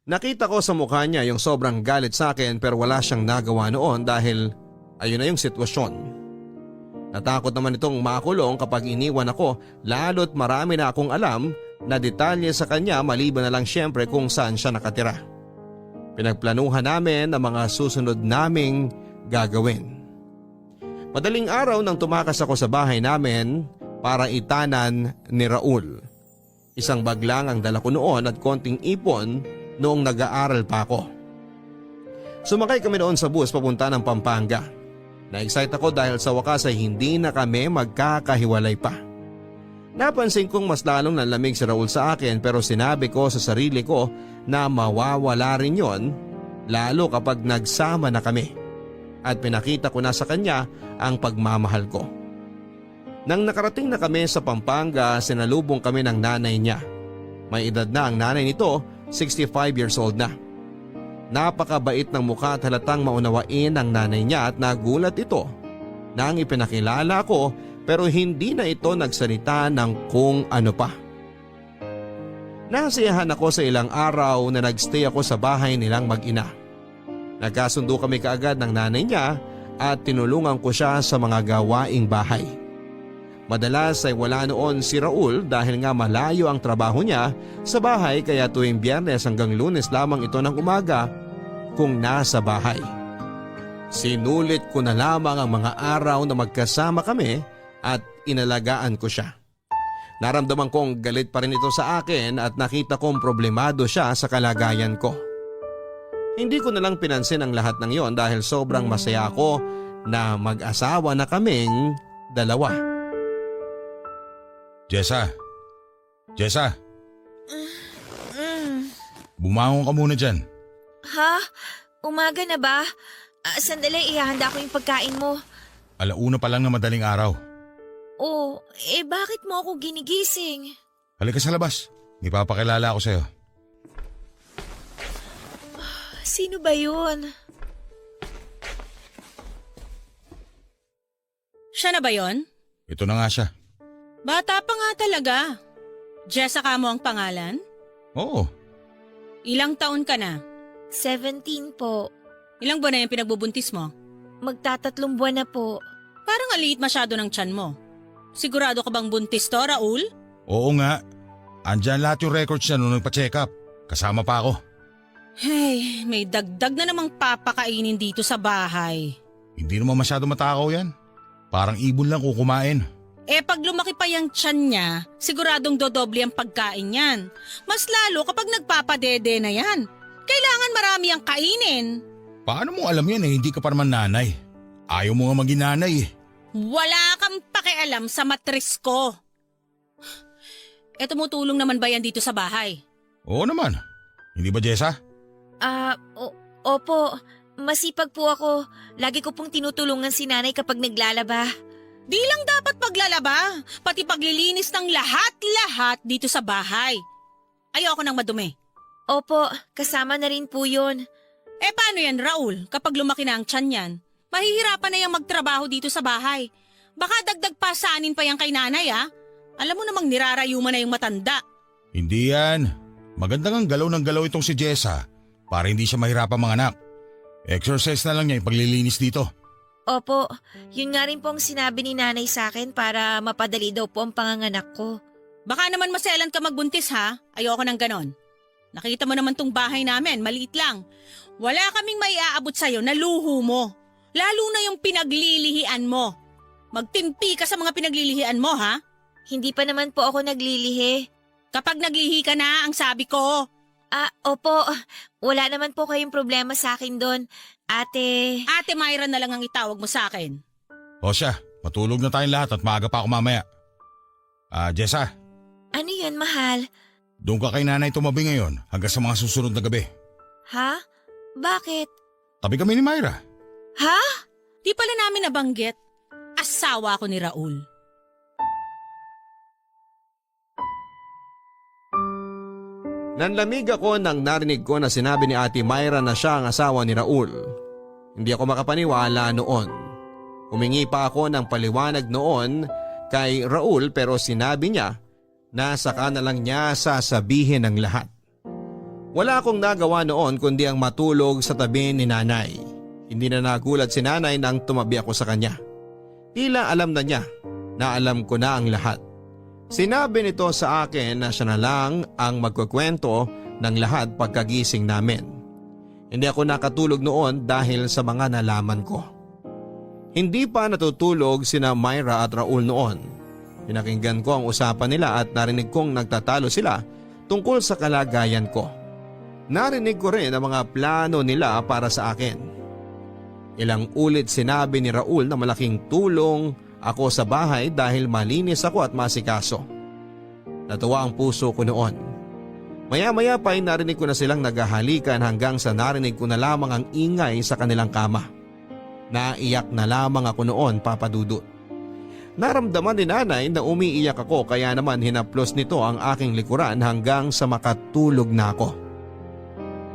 Nakita ko sa mukha niya yung sobrang galit sa akin pero wala siyang nagawa noon dahil ayun na yung sitwasyon. Natakot naman itong makulong kapag iniwan ako lalo't marami na akong alam na detalye sa kanya maliban na lang siyempre kung saan siya nakatira. Pinagplanuhan namin ang mga susunod naming gagawin. Madaling araw nang tumakas ako sa bahay namin para itanan ni Raul. Isang bag lang ang dala ko noon at konting ipon noong nag-aaral pa ako. Sumakay kami noon sa bus papunta ng Pampanga. Na-excite ako dahil sa wakas ay hindi na kami magkakahiwalay pa. Napansin kong mas lalong nanlamig si Raul sa akin pero sinabi ko sa sarili ko na mawawala rin yon lalo kapag nagsama na kami. At pinakita ko na sa kanya ang pagmamahal ko. Nang nakarating na kami sa Pampanga, sinalubong kami ng nanay niya. May edad na ang nanay nito, 65 years old na. Napakabait ng mukha at halatang maunawain ang nanay niya at nagulat ito nang ipinakilala ko pero hindi na ito nagsalita ng kung ano pa. Nasiyahan ako sa ilang araw na nagstay ako sa bahay nilang mag-ina. Nagkasundo kami kaagad ng nanay niya at tinulungan ko siya sa mga gawaing bahay. Madalas ay wala noon si Raul dahil nga malayo ang trabaho niya sa bahay kaya tuwing Biyernes hanggang Lunes lamang ito ng umaga kung nasa bahay. Sinulit ko na lamang ang mga araw na magkasama kami at inalagaan ko siya. Naramdaman kong galit pa rin ito sa akin at nakita kong problemado siya sa kalagayan ko. Hindi ko na lang pinansin ang lahat ng yon dahil sobrang masaya ako na mag-asawa na kaming dalawa. Jessa! Jessa! Bumangon ka muna dyan. Ha? Umaga na ba? Sandali, ihahanda ko yung pagkain mo. Alauna pa lang na madaling araw. Oh, bakit mo ako ginigising? Halika sa labas. May papakilala ako sa'yo. Sino ba yun? Siya na ba yon? Ito na nga siya. Bata pa nga talaga. Jessica mo ang pangalan? Oo. Ilang taon ka na? 17 po. Ilang buwan na yung pinagbubuntis mo? Magtatatlong buwan na po. Parang aliit masyado ng tiyan mo. Sigurado ka bang buntis to, Raul? Oo nga. Andyan lahat yung records niya nung nagpa-check up. Kasama pa ako. Hey, may dagdag na namang papakainin dito sa bahay. Hindi naman masyado matakaw yan. Parang ibon lang kung kumain. Pag lumaki pa yung tiyan niya, siguradong dodoble ang pagkain yan. Mas lalo kapag nagpapadede na yan. Kailangan marami ang kainin. Paano mo alam yan hindi ka pa naman nanay? Ayaw mo nga maging nanay eh. Wala kang pakialam sa matris ko. Tumutulong naman ba yan dito sa bahay? Oo naman. Hindi ba, Jessa? Opo. Masipag po ako. Lagi ko pong tinutulungan si nanay kapag naglalaba. Di lang dapat paglalaba, pati paglilinis ng lahat-lahat dito sa bahay. Ayoko nang madumi. Opo, kasama na rin po yun. Paano yan, Raul? Kapag lumaki na ang tiyan yan, mahihirapan na yung magtrabaho dito sa bahay. Baka dagdag pa saanin pa yan kay nanay, ah. Alam mo namang nirarayuman na yung matanda. Hindi yan. Magandang ang galaw ng galaw itong si Jessa para hindi siya mahirapan manganak. Exercise na lang niya yung paglilinis dito. Opo, yun nga rin po ang sinabi ni nanay sa akin para mapadali daw po ang panganganak ko. Baka naman maselan ka magbuntis, ha? Ayoko nang ganon. Nakita mo naman tong bahay namin, maliit lang. Wala kaming maiaabot sa'yo na luho mo. Lalo na yung pinaglilihian mo. Magtimpi ka sa mga pinaglilihian mo, ha? Hindi pa naman po ako naglilihi. Kapag naglihi ka na, ang sabi ko. Opo, wala naman po kayong problema sa akin doon. Ate Myra na lang ang itawag mo sa akin. O siya, matulog na tayong lahat at maaga pa ako mamaya. Jessa, ano yan, mahal? doon ka kay nanay tumabi ngayon hanggang sa mga susunod na gabi. Ha? Bakit? Tabi kami ni Myra. Ha? Di pala namin nabanggit. Asawa ko ni Raul. Nanlamig ako nang narinig ko na sinabi ni Ate Myra na siya ang asawa ni Raul. Hindi ako makapaniwala noon. Humingi pa ako ng paliwanag noon kay Raul pero sinabi niya na saka na lang niya sasabihin ang lahat. Wala akong nagawa noon kundi ang matulog sa tabi ni nanay. Hindi na nagulat si nanay nang tumabi ako sa kanya. Tila alam na niya na alam ko na ang lahat. Sinabi nito sa akin na siya na lang ang magkukwento ng lahat pagkagising namin. Hindi ako nakatulog noon dahil sa mga nalaman ko. Hindi pa natutulog sina Myra at Raul noon. Pinakinggan ko ang usapan nila at narinig kong nagtatalo sila tungkol sa kalagayan ko. Narinig ko rin ang mga plano nila para sa akin. Ilang ulit sinabi ni Raul na malaking tulong ako sa bahay dahil malinis ako at masikaso. Natuwa ang puso ko noon. Maya-maya pa ay narinig ko na silang naghahalikan hanggang sa narinig ko na lamang ang ingay sa kanilang kama. Naiyak na lamang ako noon, Papa Dudut. Naramdaman ni nanay na umiiyak ako kaya naman hinaplos nito ang aking likuran hanggang sa makatulog na ako.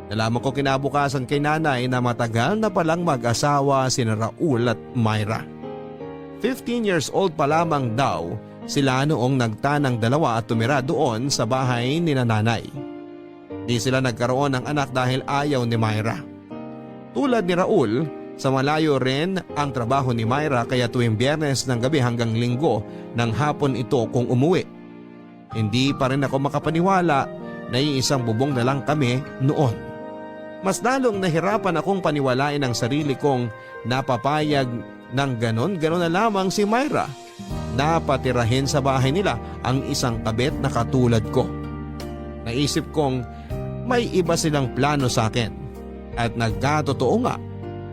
Nalaman ko kinabukasan kay nanay na matagal na palang mag-asawa sina Raul at Myra. 15 years old pa lamang daw sila noong nagtanang dalawa at tumira doon sa bahay ni nanay. Di sila nagkaroon ng anak dahil ayaw ni Myra. Tulad ni Raul, sa malayo rin ang trabaho ni Myra kaya tuwing Biyernes ng gabi hanggang Linggo ng hapon ito kung umuwi. Hindi pa rin ako makapaniwala na iisang bubong na lang kami noon. Mas lalong nahirapan akong paniwalain ang sarili kong napapayag ng ganon na lamang si Myra na patirahin sa bahay nila ang isang kabit na katulad ko. Naisip kong may iba silang plano sa akin at nagkatotoo nga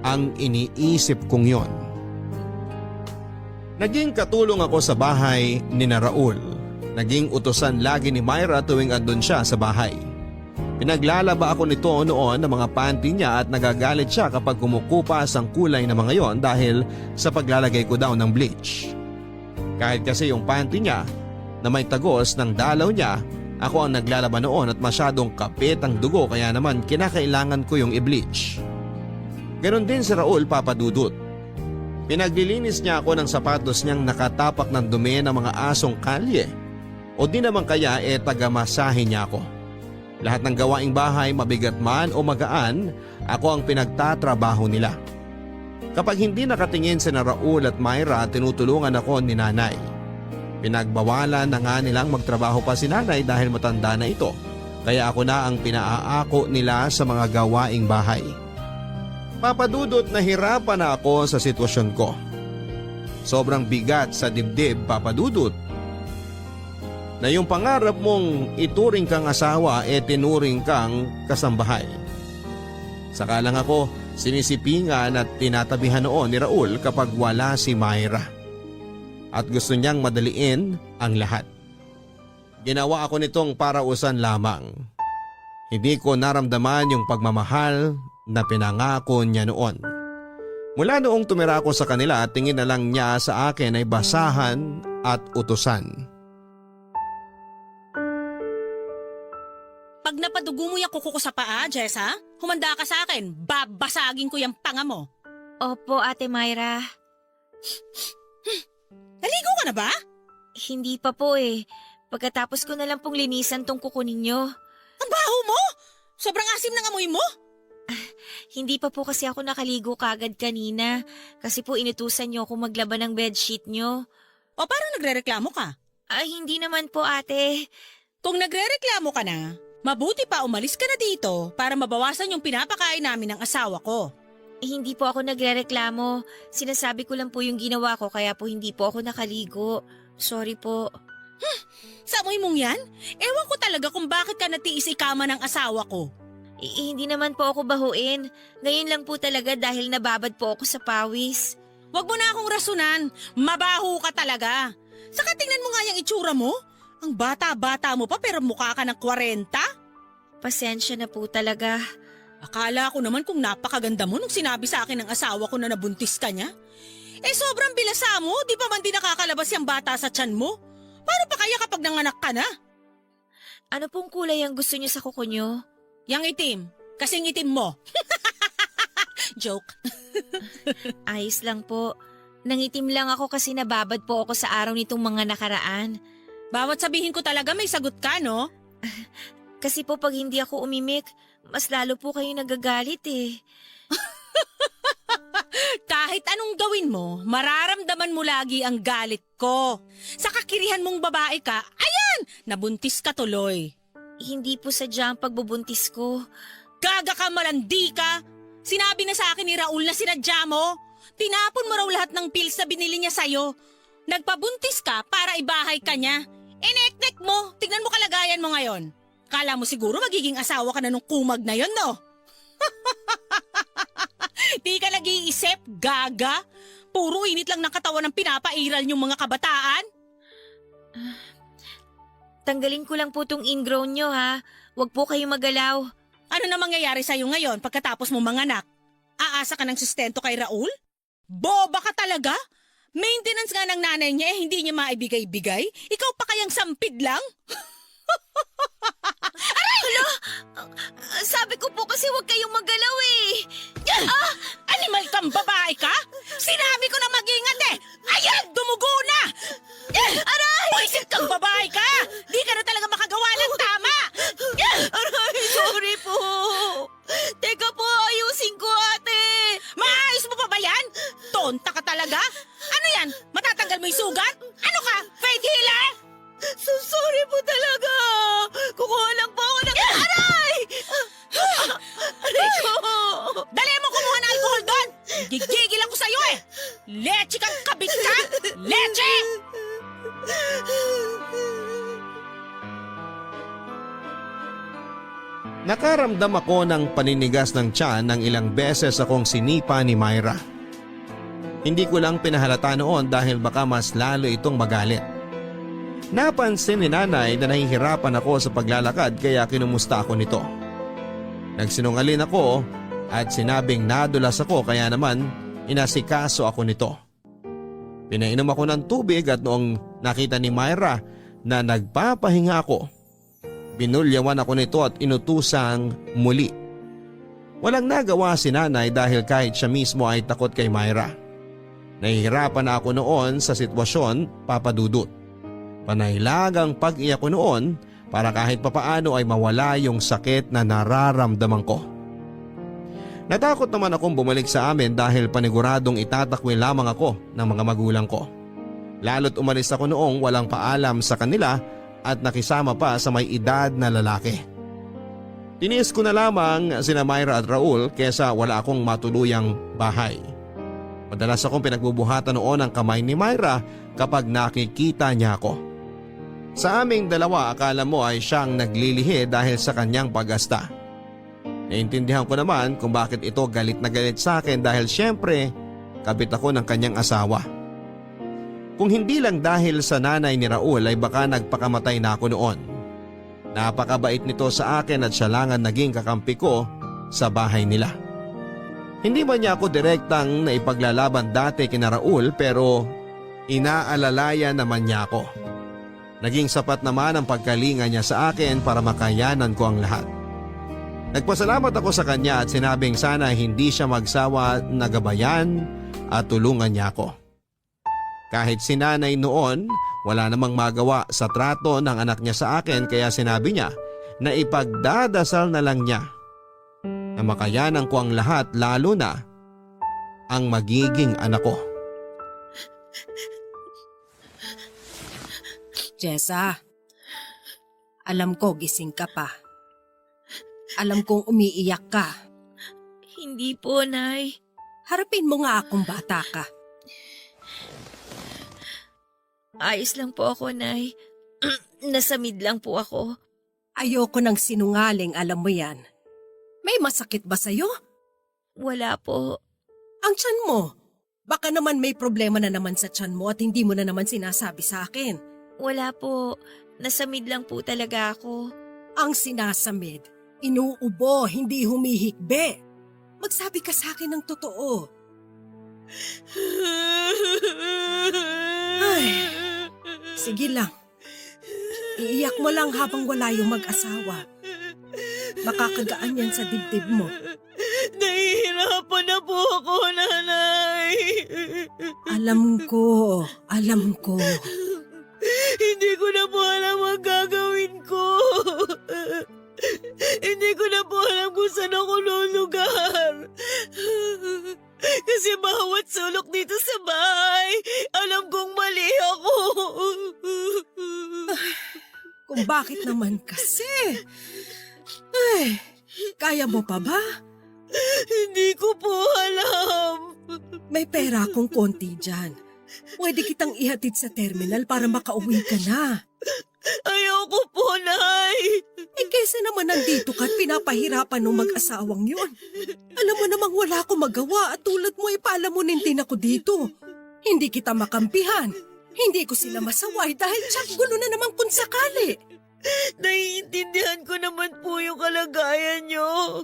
ang iniisip kong yon. Naging katulong ako sa bahay ni Raul. Naging utusan lagi ni Myra tuwing andun siya sa bahay. Pinaglalaba ako nito noon ng mga panty niya at nagagalit siya kapag kumukupas ang kulay ng mga yon dahil sa paglalagay ko daw ng bleach. Kahit kasi yung panty niya na may tagos ng dalaw niya, ako ang naglalaba noon at masyadong kapit ang dugo kaya naman kinakailangan ko yung i-bleach. Ganon din si Raul, Papa Dudut. Pinaglilinis niya ako ng sapatos niyang nakatapak ng dumi ng mga asong kalye o di naman kaya tagamasahe niya ako. Lahat ng gawaing bahay, mabigat man o magaan, ako ang pinagtatrabaho nila. Kapag hindi nakatingin si Raul at Myra, tinutulungan ako ni nanay. Pinagbawalan na nga nilang magtrabaho pa si nanay dahil matanda na ito, kaya ako na ang pinaaako nila sa mga gawaing bahay. Papadudot, nahirapan na ako sa sitwasyon ko. Sobrang bigat sa dibdib, Papadudot. Na yung pangarap mong ituring kang asawa tinuring kang kasambahay. Saka lang ako sinisipingan at tinatabihan noon ni Raul kapag wala si Myra. At gusto niyang madaliin ang lahat. Ginawa ako nitong parausan lamang. Hindi ko naramdaman yung pagmamahal na pinangako niya noon. Mula noong tumira ako sa kanila, tingin na lang niya sa akin ay basahan at utusan. Pag napadugo mo yung kuko ko sa paa, Jessa, humanda ka sa akin. Babasagin ko yung panga mo. Opo, Ate Myra. Naligo ka na ba? Hindi pa po eh. Pagkatapos ko na lang pong linisan tong kuko ninyo. Ang baho mo! Sobrang asim ng amoy mo. Hindi pa po kasi ako nakaligo kagad kanina. Kasi po inutusan niyo ako maglaban ng bedsheet niyo. O parang nagrereklamo ka? Ay, hindi naman po, ate. Kung nagrereklamo ka na, mabuti pa umalis ka na dito para mabawasan yung pinapakain namin ng asawa ko. Hindi po ako nagrereklamo. Sinasabi ko lang po yung ginawa ko kaya po hindi po ako nakaligo. Sorry po. Sa amoy mong yan? Ewan ko talaga kung bakit ka natiis ikama ng asawa ko. Hindi naman po ako bahuin. Ngayon lang po talaga dahil nababad po ako sa pawis. Huwag mo na akong rasunan. Mabaho ka talaga. Saka tingnan mo nga yung itsura mo. Ang bata-bata mo pa pero mukha ka ng 40. Pasensya na po talaga. Akala ko naman kung napakaganda mo nung sinabi sa akin ng asawa ko na nabuntis ka niya. Sobrang bilasa mo, di pa man din nakakalabas yung bata sa tiyan mo. Paano pa kaya kapag nanganak ka na? Ano pong kulay ang gusto niyo sa kuko niyo? Yang itim, kasing itim mo. Joke. Ayos lang po. Nangitim lang ako kasi nababad po ako sa araw nitong mga nakaraan. Bawat sabihin ko talaga may sagot ka, no? Kasi po pag hindi ako umimik, mas lalo po kayo nagagalit eh. Kahit anong gawin mo, mararamdaman mo lagi ang galit ko. Sa kakirihan mong babae ka, ayan, nabuntis ka tuloy. Hindi po sadya ang pagbubuntis ko. Gaga ka, malandi ka. Sinabi na sa akin ni Raul na sinadya mo. Tinapon mo raw lahat ng pills na binili niya sa'yo. Nagpabuntis ka para ibahay ka niya. Inek-nek mo, tignan mo kalagayan mo ngayon. Kala mo siguro magiging asawa ka na nung kumag na yon, no? Di ka nag-iisip, gaga. Puro init lang ng katawan ng pinapairal yung mga kabataan. Tanggalin ko lang po tong ingrown nyo ha. Huwag po kayong magalaw. Ano na mangyayari sa'yo ngayon pagkatapos mo manganak? Aasa ka ng sustento kay Raul? Boba ka talaga? Maintenance nga ng nanay niya hindi niya maibigay-bigay? Ikaw pa kayang sampid lang? Aray! Hala! Sabi ko po kasi huwag kayong magalaw eh. Animal kang babae ka? Sinabi ko na mag-ingat eh! Ayan! Dumugo na! Aray! Buisit kang babae ka! Di ka na talaga makagawa ng tama! Aray, sorry po. Teka po, ayusin ko ate. Maayos mo pa ba yan? Tonta ka talaga? Ano yan? Matatanggal mo yung sugat? Ano ka? Faith healer? So sorry po talaga. Kukuha lang po ako ng... Aray! Aray ko! Dali mo kumuha ng alcohol doon! Gigigil ako sa'yo eh! Leche kang kabit ka! Leche! Nakaramdam ako ng paninigas ng tiyan ng ilang beses akong sinipa ni Myra. Hindi ko lang pinahalata noon dahil baka mas lalo itong magalit. Napansin ni nanay na nahihirapan ako sa paglalakad kaya kinumusta ako nito. Nagsinungaling ako at sinabing nadulas ako kaya naman inasikaso ako nito. Pinainom ako ng tubig at noong nakita ni Myra na nagpapahinga ako, binulyawan ako nito at inutusang muli. Walang nagawa si nanay dahil kahit siya mismo ay takot kay Myra. Nahihirapan na ako noon sa sitwasyon, Papa Dudut. Panaylagang pag-iyak ko noon para kahit papaano ay mawala yung sakit na nararamdaman ko. Natakot naman akong bumalik sa amin dahil paniguradong itatakwil lamang ako ng mga magulang ko. Lalo't umalis ako noong walang paalam sa kanila at nakisama pa sa may edad na lalaki. Tiniis ko na lamang sina Myra at Raul kesa wala akong matuluyang bahay. Madalas akong pinagbubuhatan noon ang kamay ni Myra kapag nakikita niya ako. Sa aming dalawa akala mo ay siyang naglilihi dahil sa kanyang pag-asta. Naintindihan ko naman kung bakit ito galit na galit sa akin dahil syempre kabit ako ng kanyang asawa. Kung hindi lang dahil sa nanay ni Raul ay baka nagpakamatay na ako noon. Napakabait nito sa akin at siya lang ang naging kakampi ko sa bahay nila. Hindi ba niya ako direktang naipaglalaban dati kina Raul pero inaalalayan naman niya ako. Naging sapat naman ang pagkalinga niya sa akin para makayanan ko ang lahat. Nagpasalamat ako sa kanya at sinabing sana hindi siya magsawa na gabayan at tulungan niya ako. Kahit si nanay noon, wala namang magawa sa trato ng anak niya sa akin kaya sinabi niya na ipagdadasal na lang niya na makayanan ko ang lahat lalo na ang magiging anak ko. Jessa, alam ko gising ka pa. Alam kong umiiyak ka. Hindi po, Nay. Harapin mo nga akong bata ka. Ayos lang po ako, Nay. Nasamid lang po ako. Ayoko ng sinungaling, alam mo yan. May masakit ba sa'yo? Wala po. Ang tiyan mo. Baka naman may problema na naman sa tiyan mo at hindi mo na naman sinasabi sa akin. Wala po. Nasamid lang po talaga ako. Ang sinasamid, inuubo, hindi humihikbe. Magsabi ka sa akin ng totoo. Ay, sige lang. Iiyak mo lang habang wala yung mag-asawa. Makakagaan yan sa dibdib mo. Nahihirapan na po ako, Nanay. Alam ko. Hindi ko na po alam ang gagawin ko. Hindi ko na po alam kung saan ako lulugar. Kasi bawat sulok dito sa bahay, alam kong mali ako. Kung bakit naman kasi? Ay, kaya mo pa ba? Hindi ko po alam. May pera akong konti dyan. Pwede kitang ihatid sa terminal para makauwi ka na. Ayoko po, Nay. Kesa naman nandito ka at pinapahirapan ng mag-asawang yun. Alam mo namang wala akong magawa at tulad mo ipalamunin din ako dito. Hindi kita makampihan. Hindi ko sila masaway dahil tsak gulo na naman kung sakali. Naiintindihan ko naman po yung kalagayan nyo.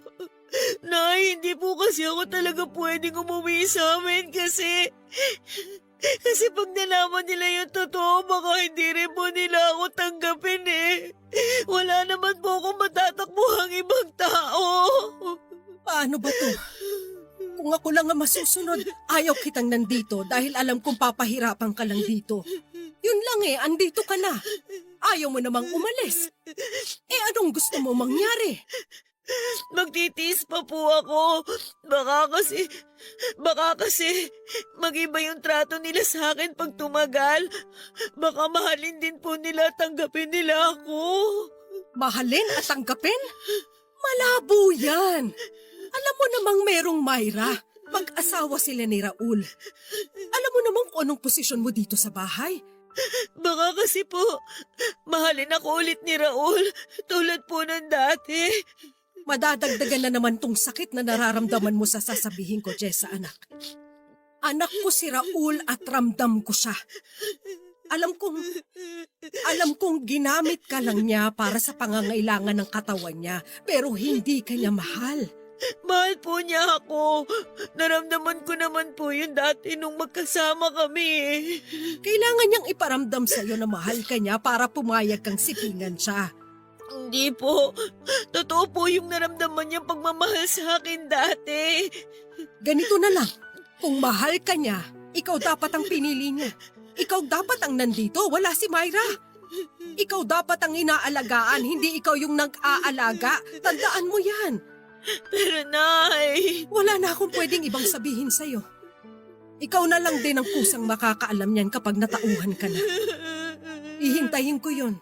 Nay, hindi po kasi ako talaga pwedeng umuwi sa amin kasi pag nalaman nila yung totoo, baka hindi rin po nila ako tanggapin eh. Wala naman po akong matatakbuhang ibang tao. Paano ba to? Kung ako lang ang masusunod, ayaw kitang nandito dahil alam kong papahirapan ka lang dito. Yun lang eh, andito ka na. Ayaw mo namang umalis. Anong gusto mo mangyari? Magtitiis pa po ako. Baka kasi mag-iba yung trato nila sa akin pag tumagal. Baka mahalin din po nila, tanggapin nila ako. Mahalin at tanggapin? Malabo yan. Alam mo namang merong Myra. Mag-asawa sila ni Raul. Alam mo namang kung anong posisyon mo dito sa bahay. Baka kasi po, mahalin ako ulit ni Raul tulad po ng dati. Madadagdagan na naman tong sakit na nararamdaman mo sa sasabihin ko, Jessa, anak. Anak ko si Raul at ramdam ko siya. Alam kong ginamit ka lang niya para sa pangangailangan ng katawan niya, pero hindi ka niya mahal. Mahal po niya ako. Naramdaman ko naman po yun dati nung magkasama kami. Kailangan niyang iparamdam sa'yo na mahal ka niya para pumayag kang sipingan siya. Hindi po. Totoo po yung naramdaman niyang pagmamahal sa akin dati. Ganito na lang. Kung mahal ka niya, ikaw dapat ang pinili niya. Ikaw dapat ang nandito, wala si Myra. Ikaw dapat ang inaalagaan, hindi ikaw yung nag-aalaga. Tandaan mo yan. Pero Nay, wala na akong pwedeng ibang sabihin sa'yo. Ikaw na lang din ang kusang makakaalam niyan kapag natauhan ka na. Ihintayin ko yun.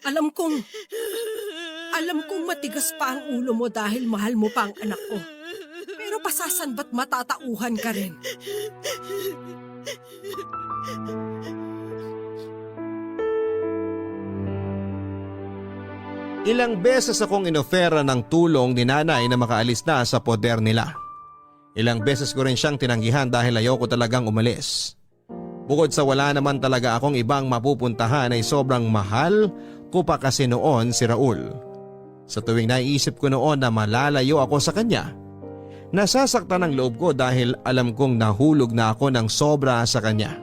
Alam kong matigas pa ang ulo mo dahil mahal mo pa ang anak ko. Pero pasasan ba't matatauhan ka rin? Ilang beses akong inofera ng tulong ni nanay na makaalis na sa poder nila. Ilang beses ko rin siyang tinanggihan dahil ayoko talagang umalis. Bukod sa wala naman talaga akong ibang mapupuntahan ay sobrang mahal ko pa kasi noon si Raul. Sa tuwing naiisip ko noon na malalayo ako sa kanya, Nasasaktan ang loob ko dahil alam kong nahulog na ako ng sobra sa kanya.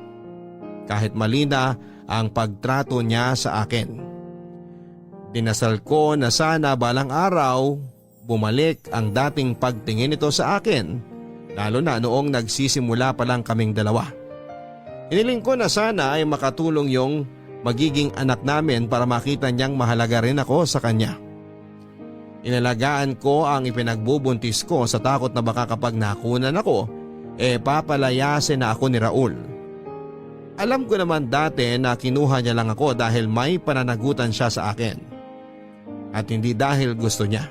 Kahit mali na ang pagtrato niya sa akin. Dinasal ko na sana balang araw bumalik ang dating pagtingin nito sa akin, lalo na noong nagsisimula pa lang kaming dalawa. Hiniling ko na sana ay makatulong yung magiging anak namin para makita niyang mahalaga rin ako sa kanya. Inalagaan ko ang ipinagbubuntis ko sa takot na baka kapag nakunan ako, papalayasin na ako ni Raul. Alam ko naman dati na kinuha niya lang ako dahil may pananagutan siya sa akin. At hindi dahil gusto niya.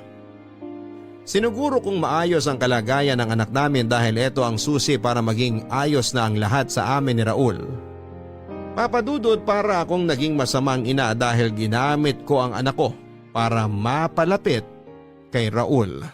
Sinuguro kong maayos ang kalagayan ng anak namin dahil ito ang susi para maging ayos na ang lahat sa amin ni Raul. Papadudod para akong naging masamang ina dahil ginamit ko ang anak ko para mapalapit kay Raul.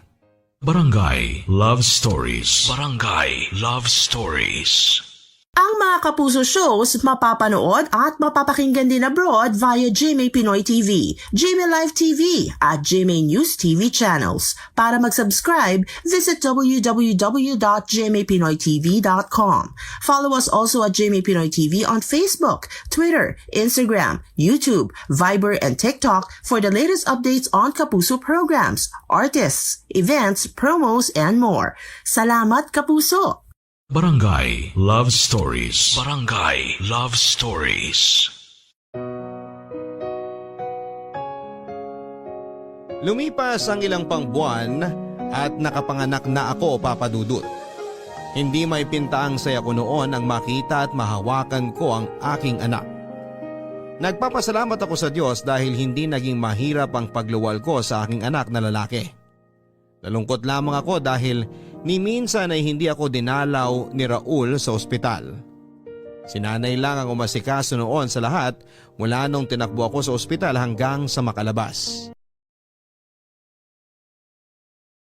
Barangay Love Stories. Barangay Love Stories. Ang mga Kapuso shows mapapanood at mapapakinggan din abroad via GMA Pinoy TV, GMA Live TV at GMA News TV channels. Para mag-subscribe, visit www.gmapinoytv.com. Follow us also at GMA Pinoy TV on Facebook, Twitter, Instagram, YouTube, Viber, and TikTok for the latest updates on Kapuso programs, artists, events, promos, and more. Salamat, Kapuso! Barangay Love Stories. Barangay Love Stories. Lumipas ang ilang pang buwan at nakapanganak na ako, Papa Dudut. Hindi may pinta ang saya ko noon ang makita at mahawakan ko ang aking anak. Nagpapasalamat ako sa Diyos dahil hindi naging mahirap ang pagluwal ko sa aking anak na lalaki. Nalungkot lamang ako dahil ni minsan ay hindi ako dinalaw ni Raul sa ospital. Si nanay lang ang umasikaso noon sa lahat mula nung tinakbo ako sa ospital hanggang sa makalabas.